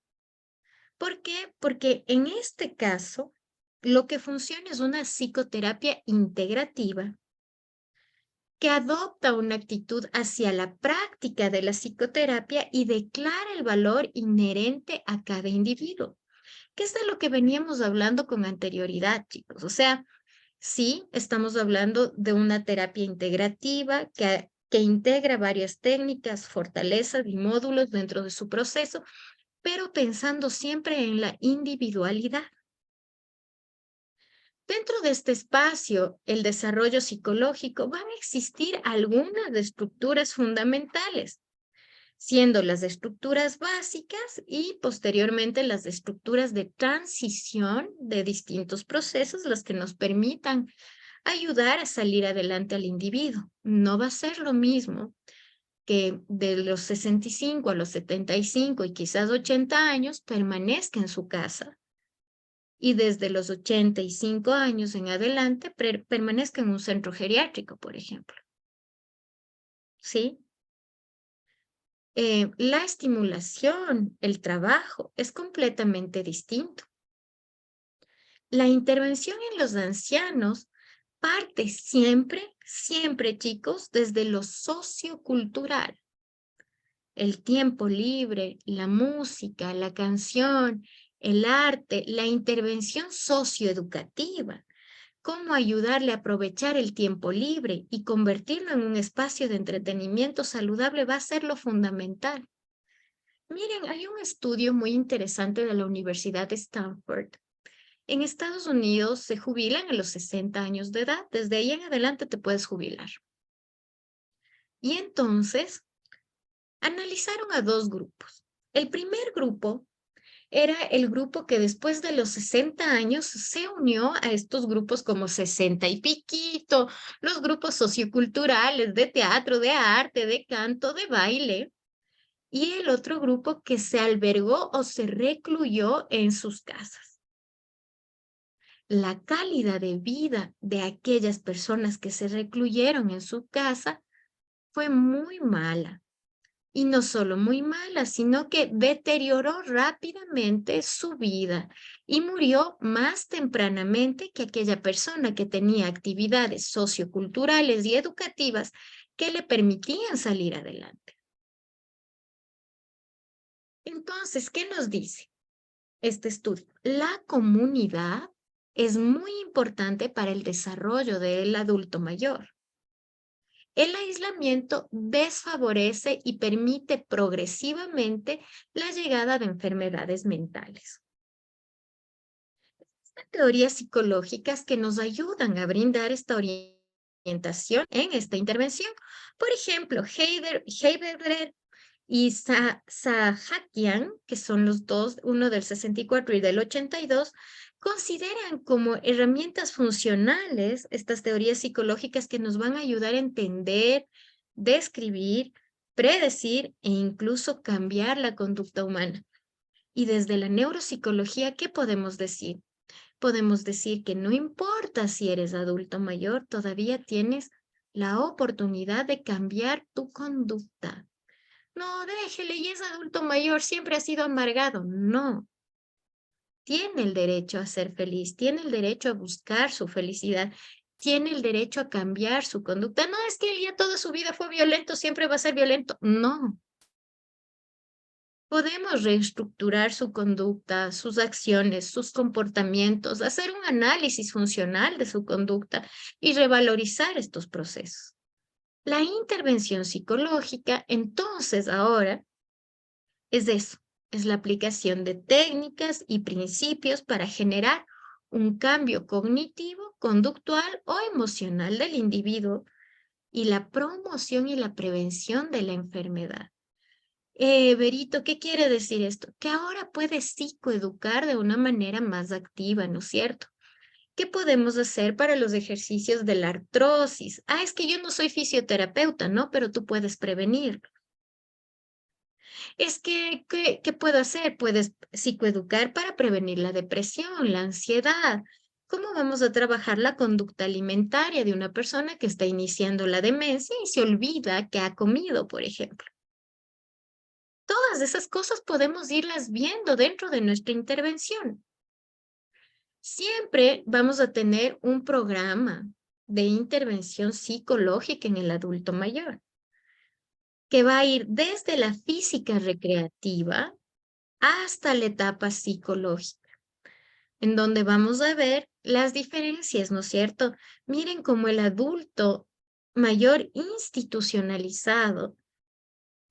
¿Por qué? Porque en este caso, lo que funciona es una psicoterapia integrativa que adopta una actitud hacia la práctica de la psicoterapia y declara el valor inherente a cada individuo, que es de lo que veníamos hablando con anterioridad, chicos. O sea, sí, estamos hablando de una terapia integrativa que integra varias técnicas, fortalezas y módulos dentro de su proceso, pero pensando siempre en la individualidad. Dentro de este espacio, el desarrollo psicológico, van a existir algunas estructuras fundamentales, siendo las estructuras básicas y posteriormente las estructuras de transición de distintos procesos, las que nos permitan ayudar a salir adelante al individuo. No va a ser lo mismo que de los 65 a los 75 y quizás 80 años permanezca en su casa y desde los 85 años en adelante permanezca en un centro geriátrico, por ejemplo. ¿Sí? La estimulación, el trabajo, es completamente distinto. La intervención en los ancianos parte siempre, chicos, desde lo sociocultural. El tiempo libre, la música, la canción, el arte, la intervención socioeducativa. Cómo ayudarle a aprovechar el tiempo libre y convertirlo en un espacio de entretenimiento saludable va a ser lo fundamental. Miren, hay un estudio muy interesante de la Universidad de Stanford. En Estados Unidos se jubilan a los 60 años de edad. Desde ahí en adelante te puedes jubilar. Y entonces analizaron a 2 grupos. El primer grupo era el grupo que después de los 60 años se unió a estos grupos como 60 y piquito, los grupos socioculturales de teatro, de arte, de canto, de baile, y el otro grupo que se albergó o se recluyó en sus casas. La calidad de vida de aquellas personas que se recluyeron en su casa fue muy mala. Y no solo muy mala, sino que deterioró rápidamente su vida y murió más tempranamente que aquella persona que tenía actividades socioculturales y educativas que le permitían salir adelante. Entonces, ¿qué nos dice este estudio? La comunidad es muy importante para el desarrollo del adulto mayor. El aislamiento desfavorece y permite progresivamente la llegada de enfermedades mentales. Estas teorías psicológicas que nos ayudan a brindar esta orientación en esta intervención. Por ejemplo, Heidegger y Sahakian, que son los dos, uno del 64 y del 82, consideran como herramientas funcionales estas teorías psicológicas que nos van a ayudar a entender, describir, predecir e incluso cambiar la conducta humana. Y desde la neuropsicología, ¿qué podemos decir? Podemos decir que no importa si eres adulto mayor, todavía tienes la oportunidad de cambiar tu conducta. No, déjele, y es adulto mayor, siempre ha sido amargado. No. Tiene el derecho a ser feliz, tiene el derecho a buscar su felicidad, tiene el derecho a cambiar su conducta. No es que él ya toda su vida fue violento, siempre va a ser violento. No. Podemos reestructurar su conducta, sus acciones, sus comportamientos, hacer un análisis funcional de su conducta y revalorizar estos procesos. La intervención psicológica, entonces, ahora, es eso, es la aplicación de técnicas y principios para generar un cambio cognitivo, conductual o emocional del individuo y la promoción y la prevención de la enfermedad. Berito, ¿qué quiere decir esto? Que ahora puedes psicoeducar de una manera más activa, ¿no es cierto? ¿Qué podemos hacer para los ejercicios de la artrosis? Ah, es que yo no soy fisioterapeuta, ¿no? Pero tú puedes prevenir. Es que, ¿qué puedo hacer? Puedes psicoeducar para prevenir la depresión, la ansiedad. ¿Cómo vamos a trabajar la conducta alimentaria de una persona que está iniciando la demencia y se olvida que ha comido, por ejemplo? Todas esas cosas podemos irlas viendo dentro de nuestra intervención. Siempre vamos a tener un programa de intervención psicológica en el adulto mayor, que va a ir desde la física recreativa hasta la etapa psicológica, en donde vamos a ver las diferencias, ¿no es cierto? Miren cómo el adulto mayor institucionalizado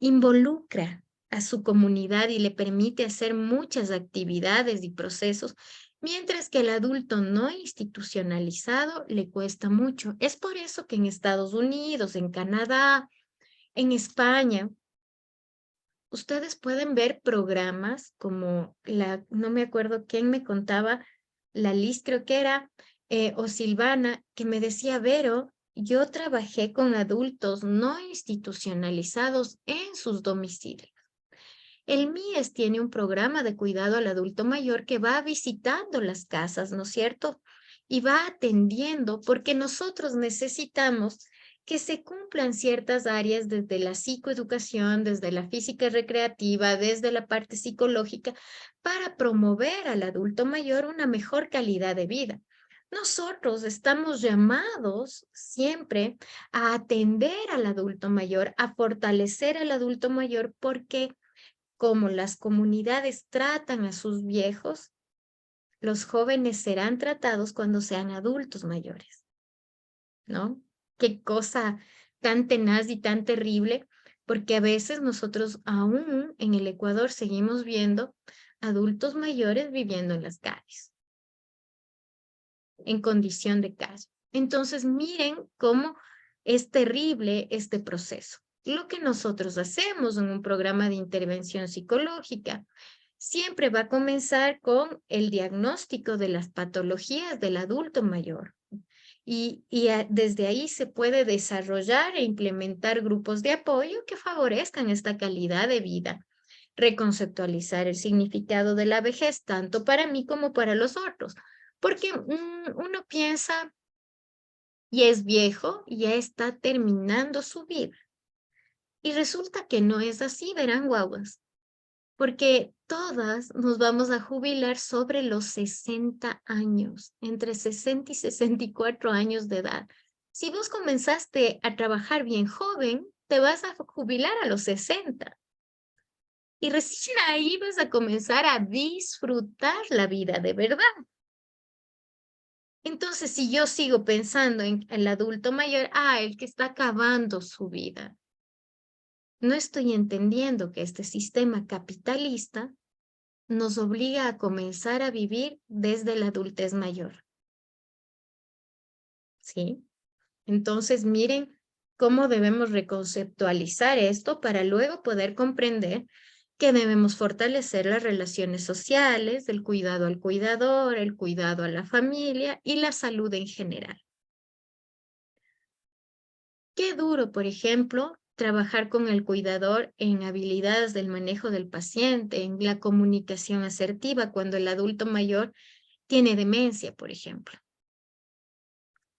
involucra a su comunidad y le permite hacer muchas actividades y procesos, mientras que el adulto no institucionalizado le cuesta mucho. Es por eso que en Estados Unidos, en Canadá, en España, ustedes pueden ver programas como no me acuerdo quién me contaba, la Liz creo que era, o Silvana, que me decía, Vero, yo trabajé con adultos no institucionalizados en sus domicilios. El MIES tiene un programa de cuidado al adulto mayor que va visitando las casas, ¿no es cierto? Y va atendiendo porque nosotros necesitamos que se cumplan ciertas áreas desde la psicoeducación, desde la física recreativa, desde la parte psicológica, para promover al adulto mayor una mejor calidad de vida. Nosotros estamos llamados siempre a atender al adulto mayor, a fortalecer al adulto mayor, porque como las comunidades tratan a sus viejos, los jóvenes serán tratados cuando sean adultos mayores, ¿no? Qué cosa tan tenaz y tan terrible, porque a veces nosotros aún en el Ecuador seguimos viendo adultos mayores viviendo en las calles, en condición de calle. Entonces, miren cómo es terrible este proceso. Lo que nosotros hacemos en un programa de intervención psicológica siempre va a comenzar con el diagnóstico de las patologías del adulto mayor. Desde ahí se puede desarrollar e implementar grupos de apoyo que favorezcan esta calidad de vida. Reconceptualizar el significado de la vejez, tanto para mí como para los otros. Porque uno piensa, y es viejo, y ya está terminando su vida. Y resulta que no es así, verán, guaguas. Porque todas nos vamos a jubilar sobre los 60 años, entre 60 y 64 años de edad. Si vos comenzaste a trabajar bien joven, te vas a jubilar a los 60. Y recién ahí vas a comenzar a disfrutar la vida de verdad. Entonces, si yo sigo pensando en el adulto mayor, el que está acabando su vida, no estoy entendiendo que este sistema capitalista nos obliga a comenzar a vivir desde la adultez mayor. ¿Sí? Entonces, miren cómo debemos reconceptualizar esto para luego poder comprender que debemos fortalecer las relaciones sociales, el cuidado al cuidador, el cuidado a la familia y la salud en general. Qué duro, por ejemplo, trabajar con el cuidador en habilidades del manejo del paciente, en la comunicación asertiva cuando el adulto mayor tiene demencia, por ejemplo.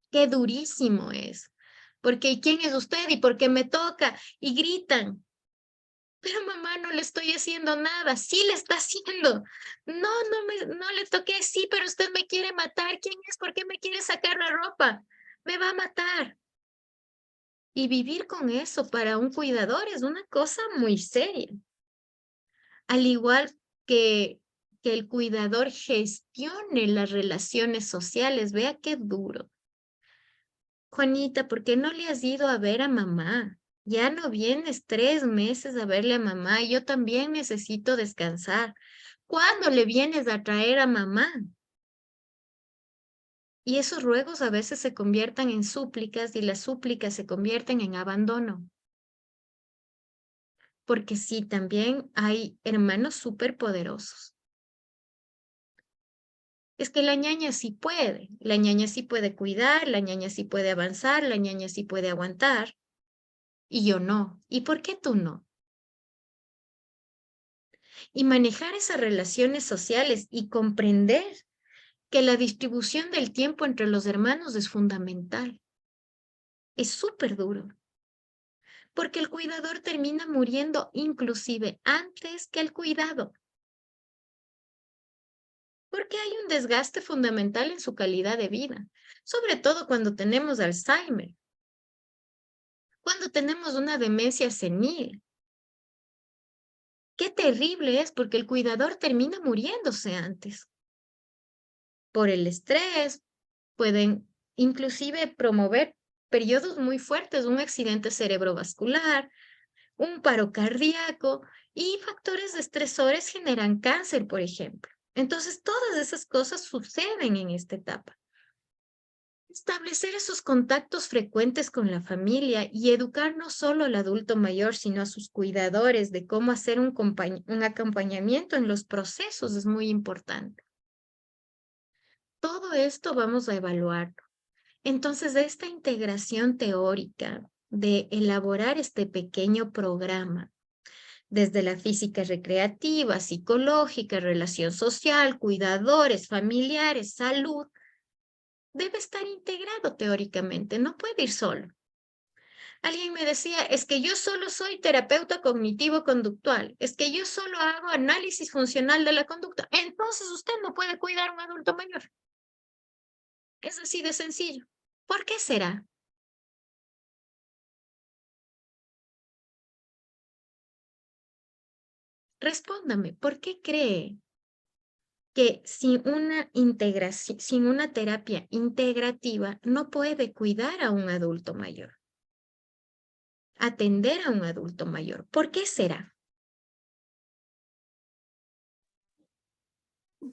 Qué durísimo es. Porque ¿quién es usted? ¿Y por qué me toca? Y gritan. Pero mamá, no le estoy haciendo nada. Sí le está haciendo. No le toqué. Sí, pero usted me quiere matar. ¿Quién es? ¿Por qué me quiere sacar la ropa? Me va a matar. Y vivir con eso para un cuidador es una cosa muy seria. Al igual que el cuidador gestione las relaciones sociales. Vea qué duro. Juanita, ¿por qué no le has ido a ver a mamá? Ya no vienes 3 meses a verle a mamá. Yo también necesito descansar. ¿Cuándo le vienes a traer a mamá? Y esos ruegos a veces se convierten en súplicas y las súplicas se convierten en abandono. Porque sí, también hay hermanos súper poderosos Es que la ñaña sí puede cuidar, la ñaña sí puede avanzar, la ñaña sí puede aguantar, y yo no. ¿Y por qué tú no? Y manejar esas relaciones sociales y comprender que la distribución del tiempo entre los hermanos es fundamental. Es súper duro, porque el cuidador termina muriendo inclusive antes que el cuidado, porque hay un desgaste fundamental en su calidad de vida, sobre todo cuando tenemos Alzheimer, cuando tenemos una demencia senil. Qué terrible es porque el cuidador termina muriéndose antes. Por el estrés, pueden inclusive promover periodos muy fuertes, un accidente cerebrovascular, un paro cardíaco y factores estresores generan cáncer, por ejemplo. Entonces, todas esas cosas suceden en esta etapa. Establecer esos contactos frecuentes con la familia y educar no solo al adulto mayor, sino a sus cuidadores de cómo hacer un acompañamiento en los procesos es muy importante. Todo esto vamos a evaluarlo. Entonces, esta integración teórica de elaborar este pequeño programa, desde la física recreativa, psicológica, relación social, cuidadores, familiares, salud, debe estar integrado teóricamente, no puede ir solo. Alguien me decía, es que yo solo soy terapeuta cognitivo-conductual, es que yo solo hago análisis funcional de la conducta. Entonces usted no puede cuidar a un adulto mayor. Es así de sencillo. ¿Por qué será? Respóndame, ¿por qué cree que sin una integración, sin una terapia integrativa, no puede cuidar a un adulto mayor? Atender a un adulto mayor. ¿Por qué será?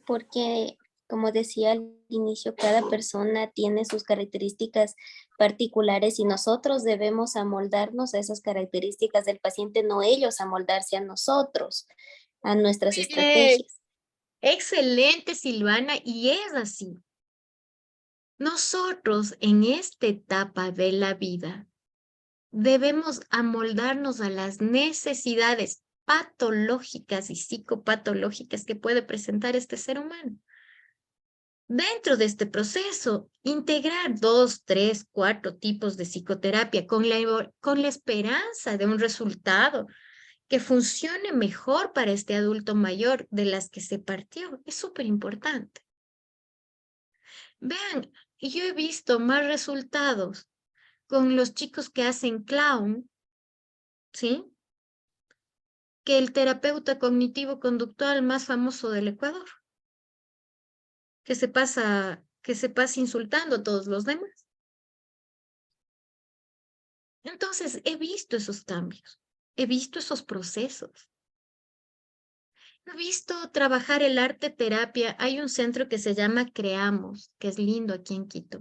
Porque, como decía al inicio, cada persona tiene sus características particulares y nosotros debemos amoldarnos a esas características del paciente, no ellos amoldarse a nosotros, a nuestras Muy bien. estrategias. Excelente, Silvana, y es así. Nosotros en esta etapa de la vida debemos amoldarnos a las necesidades patológicas y psicopatológicas que puede presentar este ser humano. Dentro de este proceso, integrar 2, 3, 4 tipos de psicoterapia con la esperanza de un resultado que funcione mejor para este adulto mayor de las que se partió es súper importante. Vean, yo he visto más resultados con los chicos que hacen clown, ¿sí? Que el terapeuta cognitivo-conductual más famoso del Ecuador, que se pasa insultando a todos los demás. Entonces, he visto esos cambios, he visto esos procesos. He visto trabajar el arte terapia. Hay un centro que se llama Creamos, que es lindo aquí en Quito.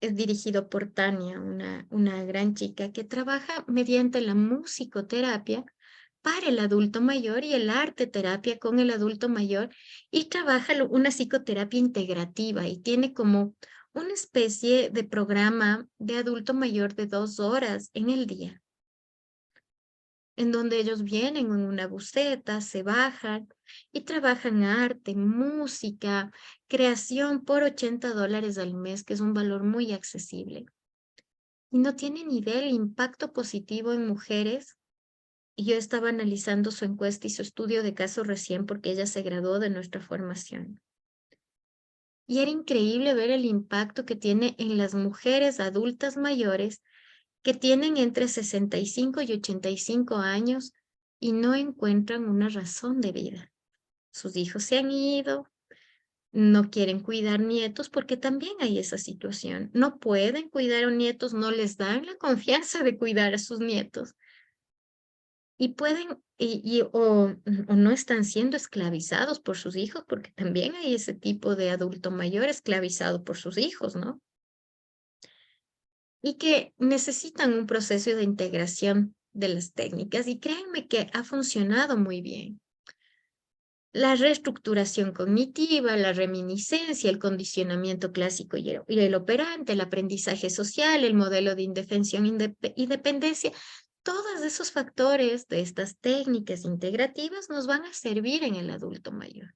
Es dirigido por Tania, una gran chica que trabaja mediante la musicoterapia para el adulto mayor y el arte terapia con el adulto mayor y trabaja una psicoterapia integrativa y tiene como una especie de programa de adulto mayor de 2 horas en el día, en donde ellos vienen en una buseta, se bajan y trabajan arte, música, creación por $80 al mes, que es un valor muy accesible. Y no tienen idea del impacto positivo en mujeres. Y yo estaba analizando su encuesta y su estudio de caso recién porque ella se graduó de nuestra formación. Y era increíble ver el impacto que tiene en las mujeres adultas mayores que tienen entre 65 y 85 años y no encuentran una razón de vida. Sus hijos se han ido, no quieren cuidar nietos porque también hay esa situación. No pueden cuidar a nietos, no les dan la confianza de cuidar a sus nietos. Y pueden, o no están siendo esclavizados por sus hijos, porque también hay ese tipo de adulto mayor esclavizado por sus hijos, ¿no? Y que necesitan un proceso de integración de las técnicas y créanme que ha funcionado muy bien. La reestructuración cognitiva, la reminiscencia, el condicionamiento clásico y el operante, el aprendizaje social, el modelo de indefensión y dependencia, todos esos factores de estas técnicas integrativas nos van a servir en el adulto mayor.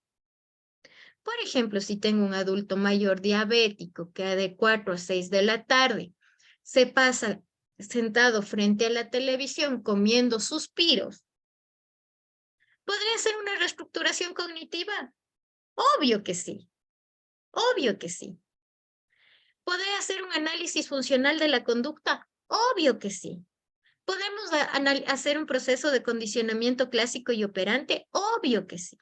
Por ejemplo, si tengo un adulto mayor diabético que de 4 a 6 de la tarde se pasa sentado frente a la televisión comiendo suspiros, ¿podría ser una reestructuración cognitiva? Obvio que sí, obvio que sí. ¿Podría hacer un análisis funcional de la conducta? Obvio que sí. ¿Podemos hacer un proceso de condicionamiento clásico y operante? Obvio que sí.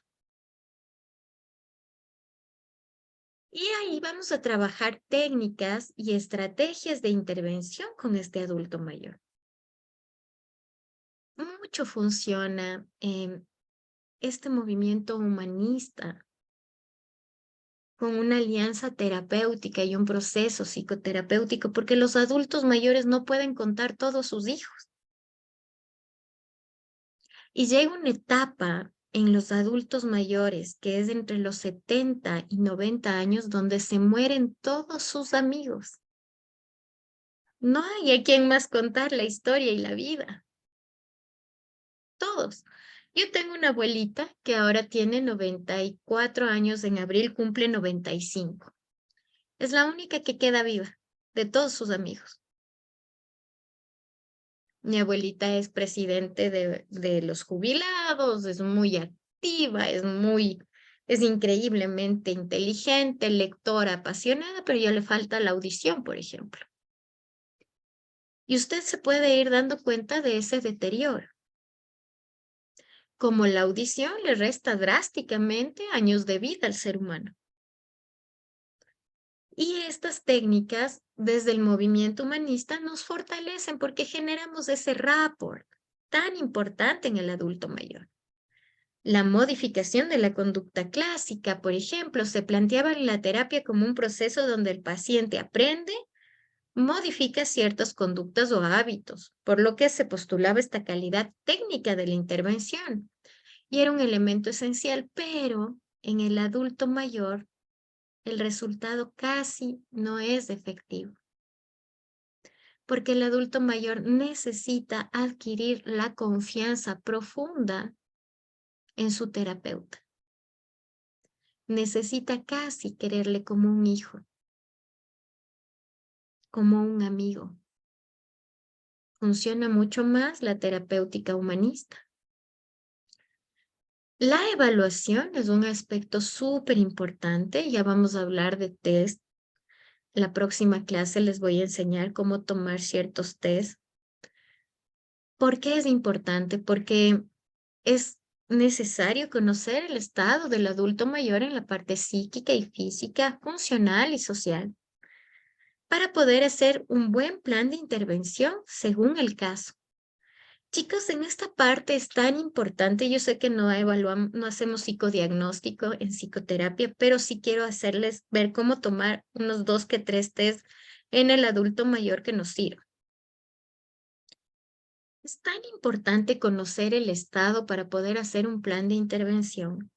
Y ahí vamos a trabajar técnicas y estrategias de intervención con este adulto mayor. Mucho funciona este movimiento humanista con una alianza terapéutica y un proceso psicoterapéutico, porque los adultos mayores no pueden contar todos sus hijos. Y llega una etapa en los adultos mayores, que es entre los 70 y 90 años, donde se mueren todos sus amigos. No hay a quien más contar la historia y la vida. Todos. Yo tengo una abuelita que ahora tiene 94 años, en abril cumple 95. Es la única que queda viva de todos sus amigos. Mi abuelita es presidente de los jubilados, es muy activa, es increíblemente inteligente, lectora, apasionada, pero ya le falta la audición, por ejemplo. Y usted se puede ir dando cuenta de ese deterioro. Como la audición le resta drásticamente años de vida al ser humano. Y estas técnicas, desde el movimiento humanista, nos fortalecen porque generamos ese rapport tan importante en el adulto mayor. La modificación de la conducta clásica, por ejemplo, se planteaba en la terapia como un proceso donde el paciente aprende, modifica ciertas conductas o hábitos, por lo que se postulaba esta calidad técnica de la intervención. Y era un elemento esencial, pero en el adulto mayor el resultado casi no es efectivo. Porque el adulto mayor necesita adquirir la confianza profunda en su terapeuta. Necesita casi quererle como un hijo, como un amigo. Funciona mucho más la terapéutica humanista. La evaluación es un aspecto súper importante. Ya vamos a hablar de test. La próxima clase les voy a enseñar cómo tomar ciertos test. ¿Por qué es importante? Porque es necesario conocer el estado del adulto mayor en la parte psíquica y física, funcional y social, para poder hacer un buen plan de intervención según el caso. Chicos, en esta parte es tan importante, yo sé que no evaluamos, no hacemos psicodiagnóstico en psicoterapia, pero sí quiero hacerles ver cómo tomar unos 2 que 3 test en el adulto mayor que nos sirva. Es tan importante conocer el estado para poder hacer un plan de intervención.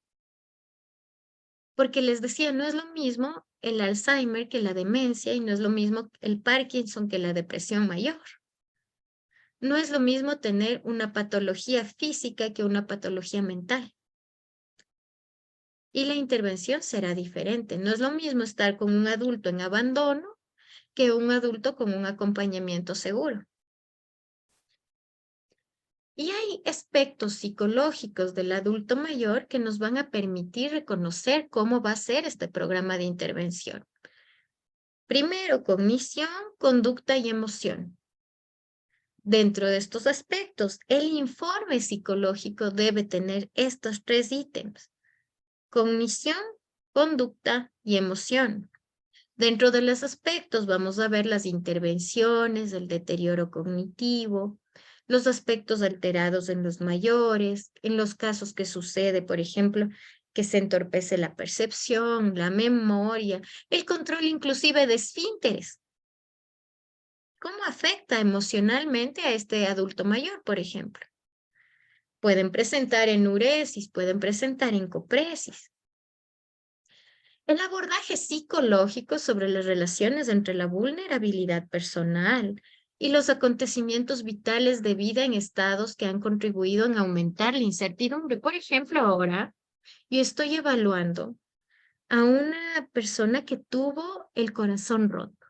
Porque les decía, no es lo mismo el Alzheimer que la demencia y no es lo mismo el Parkinson que la depresión mayor. No es lo mismo tener una patología física que una patología mental. Y la intervención será diferente. No es lo mismo estar con un adulto en abandono que un adulto con un acompañamiento seguro. Y hay aspectos psicológicos del adulto mayor que nos van a permitir reconocer cómo va a ser este programa de intervención. Primero, cognición, conducta y emoción. Dentro de estos aspectos, el informe psicológico debe tener estos 3 ítems: cognición, conducta y emoción. Dentro de los aspectos vamos a ver las intervenciones, el deterioro cognitivo, los aspectos alterados en los mayores, en los casos que sucede, por ejemplo, que se entorpece la percepción, la memoria, el control inclusive de esfínteres. ¿Cómo afecta emocionalmente a este adulto mayor, por ejemplo? pueden presentar enuresis, pueden presentar encopresis. El abordaje psicológico sobre las relaciones entre la vulnerabilidad personal y los acontecimientos vitales de vida en estados que han contribuido en aumentar la incertidumbre. Por ejemplo, ahora yo estoy evaluando a una persona que tuvo el corazón roto.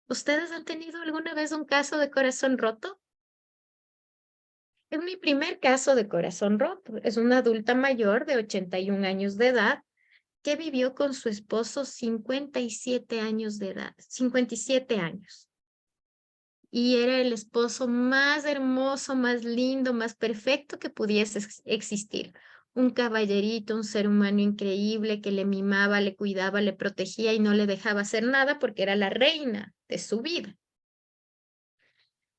¿Ustedes han tenido alguna vez un caso de corazón roto? Es mi primer caso de corazón roto. Es una adulta mayor de 81 años de edad que vivió con su esposo 57 años de edad, 57 años. Y era el esposo más hermoso, más lindo, más perfecto que pudiese existir. Un caballerito, un ser humano increíble que le mimaba, le cuidaba, le protegía y no le dejaba hacer nada porque era la reina de su vida.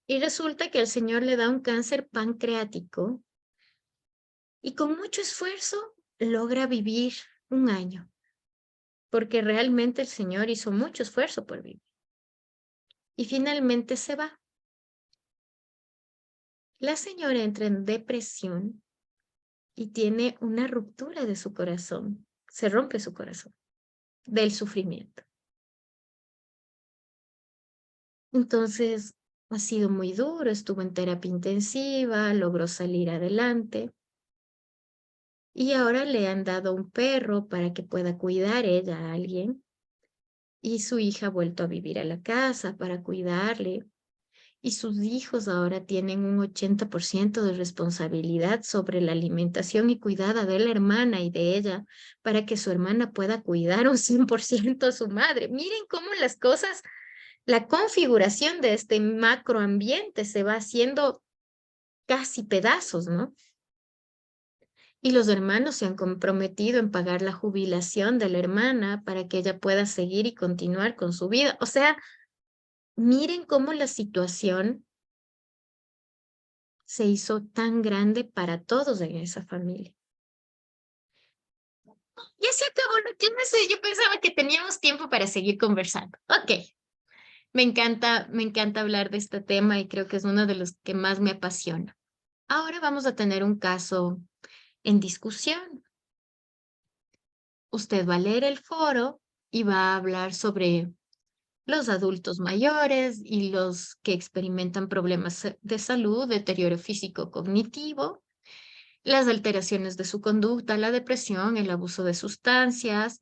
Y resulta que el Señor le da un cáncer pancreático y con mucho esfuerzo logra vivir un año, porque realmente el Señor hizo mucho esfuerzo por vivir. Y finalmente se va. La señora entra en depresión y tiene una ruptura de su corazón. Se rompe su corazón del sufrimiento. Entonces, ha sido muy duro, estuvo en terapia intensiva, logró salir adelante. Y ahora le han dado un perro para que pueda cuidar ella a alguien. Y su hija ha vuelto a vivir a la casa para cuidarle. Y sus hijos ahora tienen un 80% de responsabilidad sobre la alimentación y cuidado de la hermana y de ella para que su hermana pueda cuidar un 100% a su madre. Miren cómo las cosas, la configuración de este macroambiente se va haciendo casi pedazos, ¿no? Y los hermanos se han comprometido en pagar la jubilación de la hermana para que ella pueda seguir y continuar con su vida. O sea, miren cómo la situación se hizo tan grande para todos en esa familia. Ya se acabó lo que no sé, yo pensaba que teníamos tiempo para seguir conversando. Ok, me encanta hablar de este tema y creo que es uno de los que más me apasiona. Ahora vamos a tener un caso en discusión. Usted va a leer el foro y va a hablar sobre los adultos mayores y los que experimentan problemas de salud, deterioro físico-cognitivo, las alteraciones de su conducta, la depresión, el abuso de sustancias,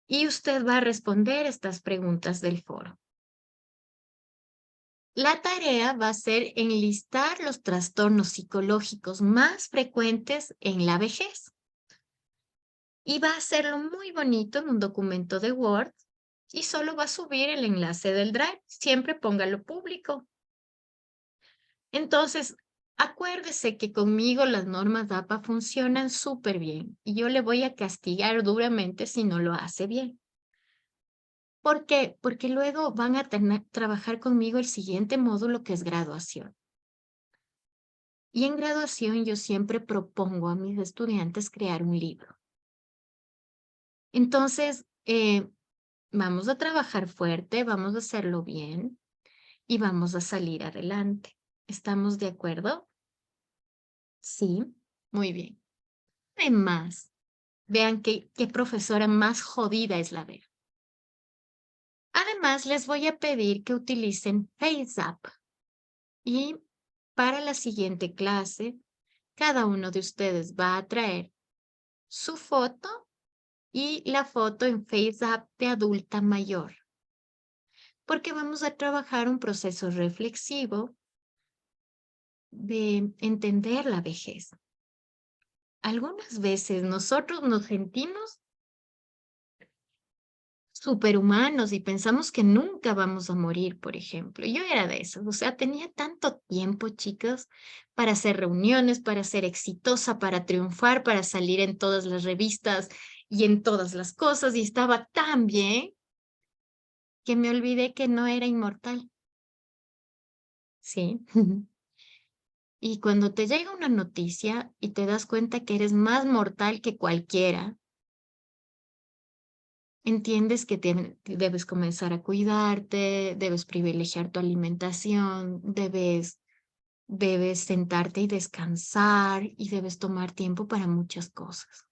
y usted va a responder estas preguntas del foro. La tarea va a ser enlistar los trastornos psicológicos más frecuentes en la vejez. Y va a hacerlo muy bonito en un documento de Word y solo va a subir el enlace del Drive. Siempre póngalo público. Entonces, acuérdese que conmigo las normas DAPA funcionan súper bien y yo le voy a castigar duramente si no lo hace bien. ¿Por qué? Porque luego van a trabajar conmigo el siguiente módulo que es graduación. Y en graduación yo siempre propongo a mis estudiantes crear un libro. Entonces, vamos a trabajar fuerte, vamos a hacerlo bien y vamos a salir adelante. ¿Estamos de acuerdo? Sí, muy bien. Además, vean qué profesora más jodida es la Vera. Además, les voy a pedir que utilicen FaceApp. Y para la siguiente clase, cada uno de ustedes va a traer su foto y la foto en FaceApp de adulta mayor. Porque vamos a trabajar un proceso reflexivo de entender la vejez. Algunas veces nosotros nos sentimos superhumanos y pensamos que nunca vamos a morir, por ejemplo. Yo era de esas, o sea, tenía tanto tiempo, chicos, para hacer reuniones, para ser exitosa, para triunfar, para salir en todas las revistas y en todas las cosas, y estaba tan bien que me olvidé que no era inmortal. Sí. Y cuando te llega una noticia y te das cuenta que eres más mortal que cualquiera, entiendes que debes comenzar a cuidarte, debes privilegiar tu alimentación, debes debes sentarte y descansar y debes tomar tiempo para muchas cosas.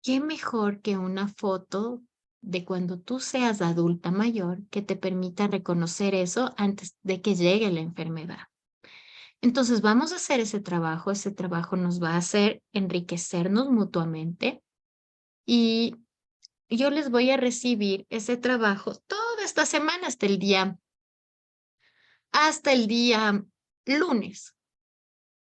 ¿Qué mejor que una foto de cuando tú seas adulta mayor que te permita reconocer eso antes de que llegue la enfermedad? Entonces vamos a hacer ese trabajo nos va a hacer enriquecernos mutuamente y yo les voy a recibir ese trabajo toda esta semana hasta el día lunes.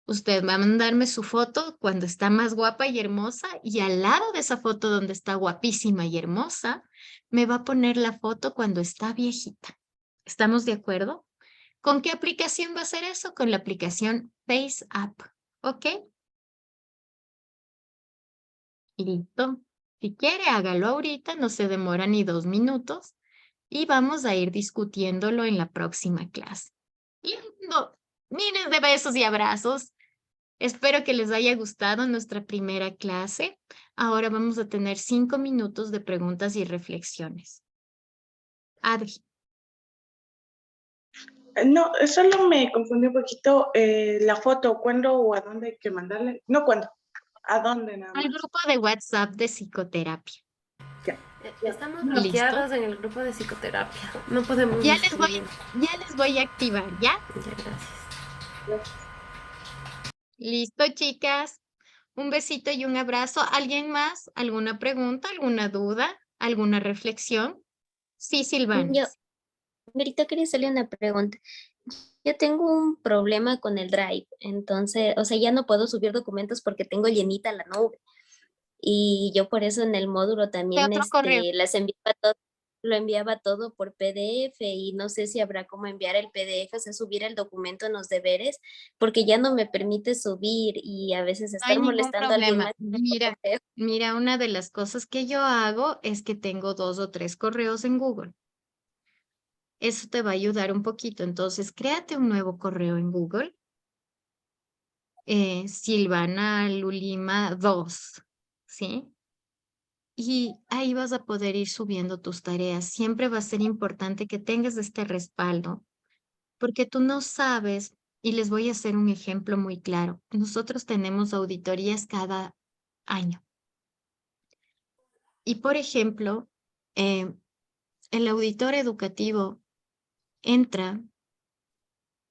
Usted va a mandarme su foto cuando está más guapa y hermosa y al lado de esa foto donde está guapísima y hermosa, me va a poner la foto cuando está viejita. ¿Estamos de acuerdo? ¿Con qué aplicación va a hacer eso? Con la aplicación FaceApp. ¿Ok? Listo. Si quiere, hágalo ahorita, no se demora ni 2 minutos y vamos a ir discutiéndolo en la próxima clase. Lindo. Miles de besos y abrazos. Espero que les haya gustado nuestra primera clase. Ahora vamos a tener 5 minutos de preguntas y reflexiones. Adri. No, solo me confundí un poquito la foto, cuándo o a dónde hay que mandarle. No, cuándo, a dónde nada Al más. grupo de WhatsApp de psicoterapia. Ya. Estamos ¿Listo? bloqueados en el grupo de psicoterapia. No podemos Ya les voy a activar, ¿ya? Ya, gracias. Listo, chicas. Un besito y un abrazo. ¿Alguien más? ¿Alguna pregunta? ¿Alguna duda? ¿Alguna reflexión? Sí, Silvana. Yo, ahorita quería hacerle una pregunta. Yo tengo un problema con el Drive, entonces, o sea, ya no puedo subir documentos porque tengo llenita la nube. Y yo por eso en el módulo ¿Qué también otro correo? lo enviaba todo por PDF y no sé si habrá cómo enviar el PDF, o sea, subir el documento en los deberes, porque ya no me permite subir y a veces No hay estar ningún molestando a alguien problema. más. tengo correo. Mira, una de las cosas que yo hago es que tengo 2 o 3 correos en Google. Eso te va a ayudar un poquito. Entonces, créate un nuevo correo en Google. Silvana Lulima 2, ¿sí? Y ahí vas a poder ir subiendo tus tareas. Siempre va a ser importante que tengas este respaldo, porque tú no sabes, y les voy a hacer un ejemplo muy claro. Nosotros tenemos auditorías cada año. Y por ejemplo, el auditor educativo entra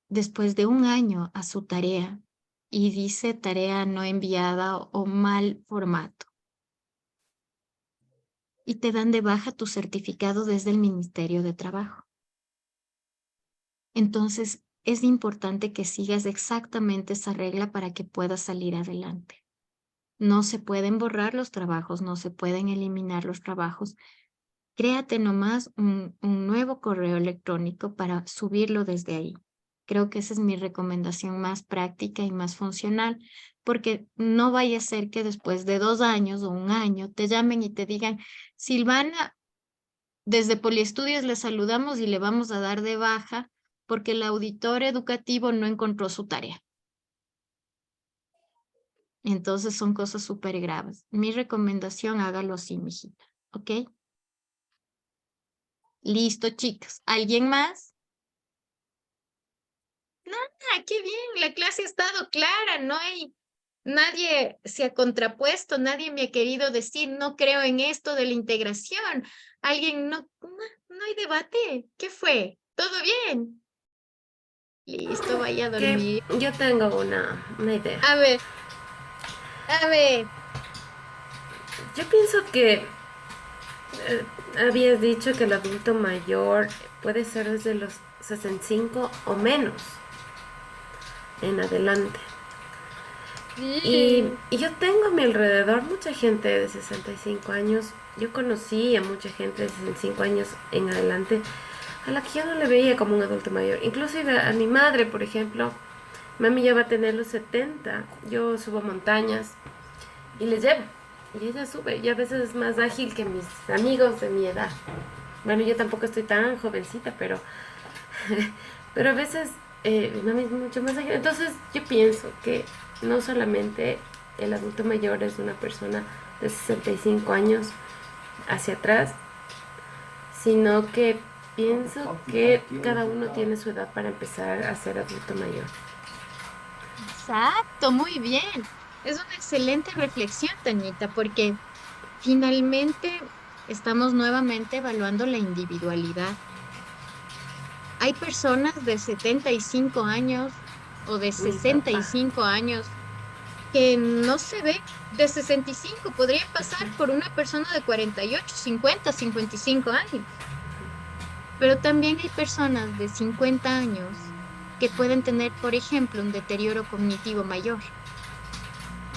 después de un año a su tarea y dice tarea no enviada o mal formato. Y te dan de baja tu certificado desde el Ministerio de Trabajo. Entonces, es importante que sigas exactamente esa regla para que puedas salir adelante. No se pueden borrar los trabajos, no se pueden eliminar los trabajos. Créate nomás un nuevo correo electrónico para subirlo desde ahí. Creo que esa es mi recomendación más práctica y más funcional, porque no vaya a ser que después de 2 años o 1 año te llamen y te digan, Silvana, desde Poliestudios le saludamos y le vamos a dar de baja porque el auditor educativo no encontró su tarea. Entonces son cosas súper graves. Mi recomendación, hágalo así, mijita. ¿Ok? Listo, chicas. ¿Alguien más? Ah, qué bien, la clase ha estado clara, nadie se ha contrapuesto, nadie me ha querido decir, no creo en esto de la integración. Alguien, no hay debate. ¿Qué fue? ¿Todo bien? Listo, vaya a Que dormir. yo tengo una idea. A ver, a ver. Yo pienso que habías dicho que el adulto mayor puede ser desde los 65 o menos en adelante. Y yo tengo a mi alrededor mucha gente de 65 años. Yo conocí a mucha gente de 65 años en adelante a la que yo no le veía como un adulto mayor. Inclusive a mi madre, por ejemplo, mami ya va a tener los 70. Yo subo montañas y les llevo. Y ella sube. Y a veces es más ágil que mis amigos de mi edad. Bueno, yo tampoco estoy tan jovencita, pero a veces mami es mucho más ágil. Entonces yo pienso que no solamente el adulto mayor es una persona de 65 años hacia atrás, sino que pienso que cada uno tiene su edad para empezar a ser adulto mayor. Exacto, muy bien. Es una excelente reflexión, Tañita, porque finalmente estamos nuevamente evaluando la individualidad. Hay personas de 75 años o de Mi papá. 65 años que no se ven de 65, podrían pasar por una persona de 48, 50, 55 años. Pero también hay personas de 50 años que pueden tener, por ejemplo, un deterioro cognitivo mayor.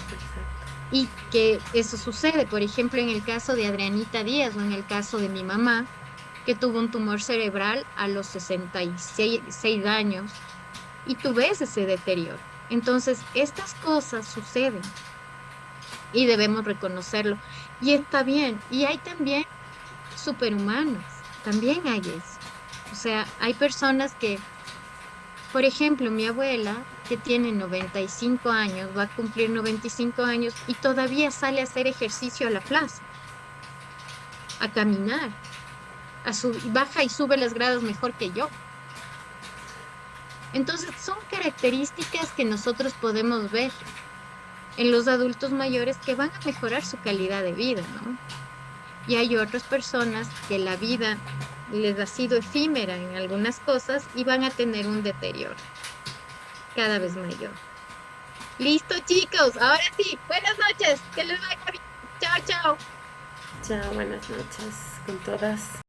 Exacto. Y que eso sucede, por ejemplo, en el caso de Adrianita Díaz o en el caso de mi mamá, que tuvo un tumor cerebral a los 66 años, y tú ves ese deterioro. Entonces, estas cosas suceden y debemos reconocerlo. Y está bien. Y hay también superhumanos, también hay eso. O sea, hay personas que, por ejemplo, mi abuela, que tiene 95 años, va a cumplir 95 años y todavía sale a hacer ejercicio a la plaza, a caminar, baja y sube las gradas mejor que yo. Entonces, son características que nosotros podemos ver en los adultos mayores que van a mejorar su calidad de vida, ¿no? Y hay otras personas que la vida les ha sido efímera en algunas cosas y van a tener un deterioro cada vez mayor. Listo, chicos. Ahora sí, buenas noches. Que les vaya bien. Chao, chao. Chao, buenas noches con todas.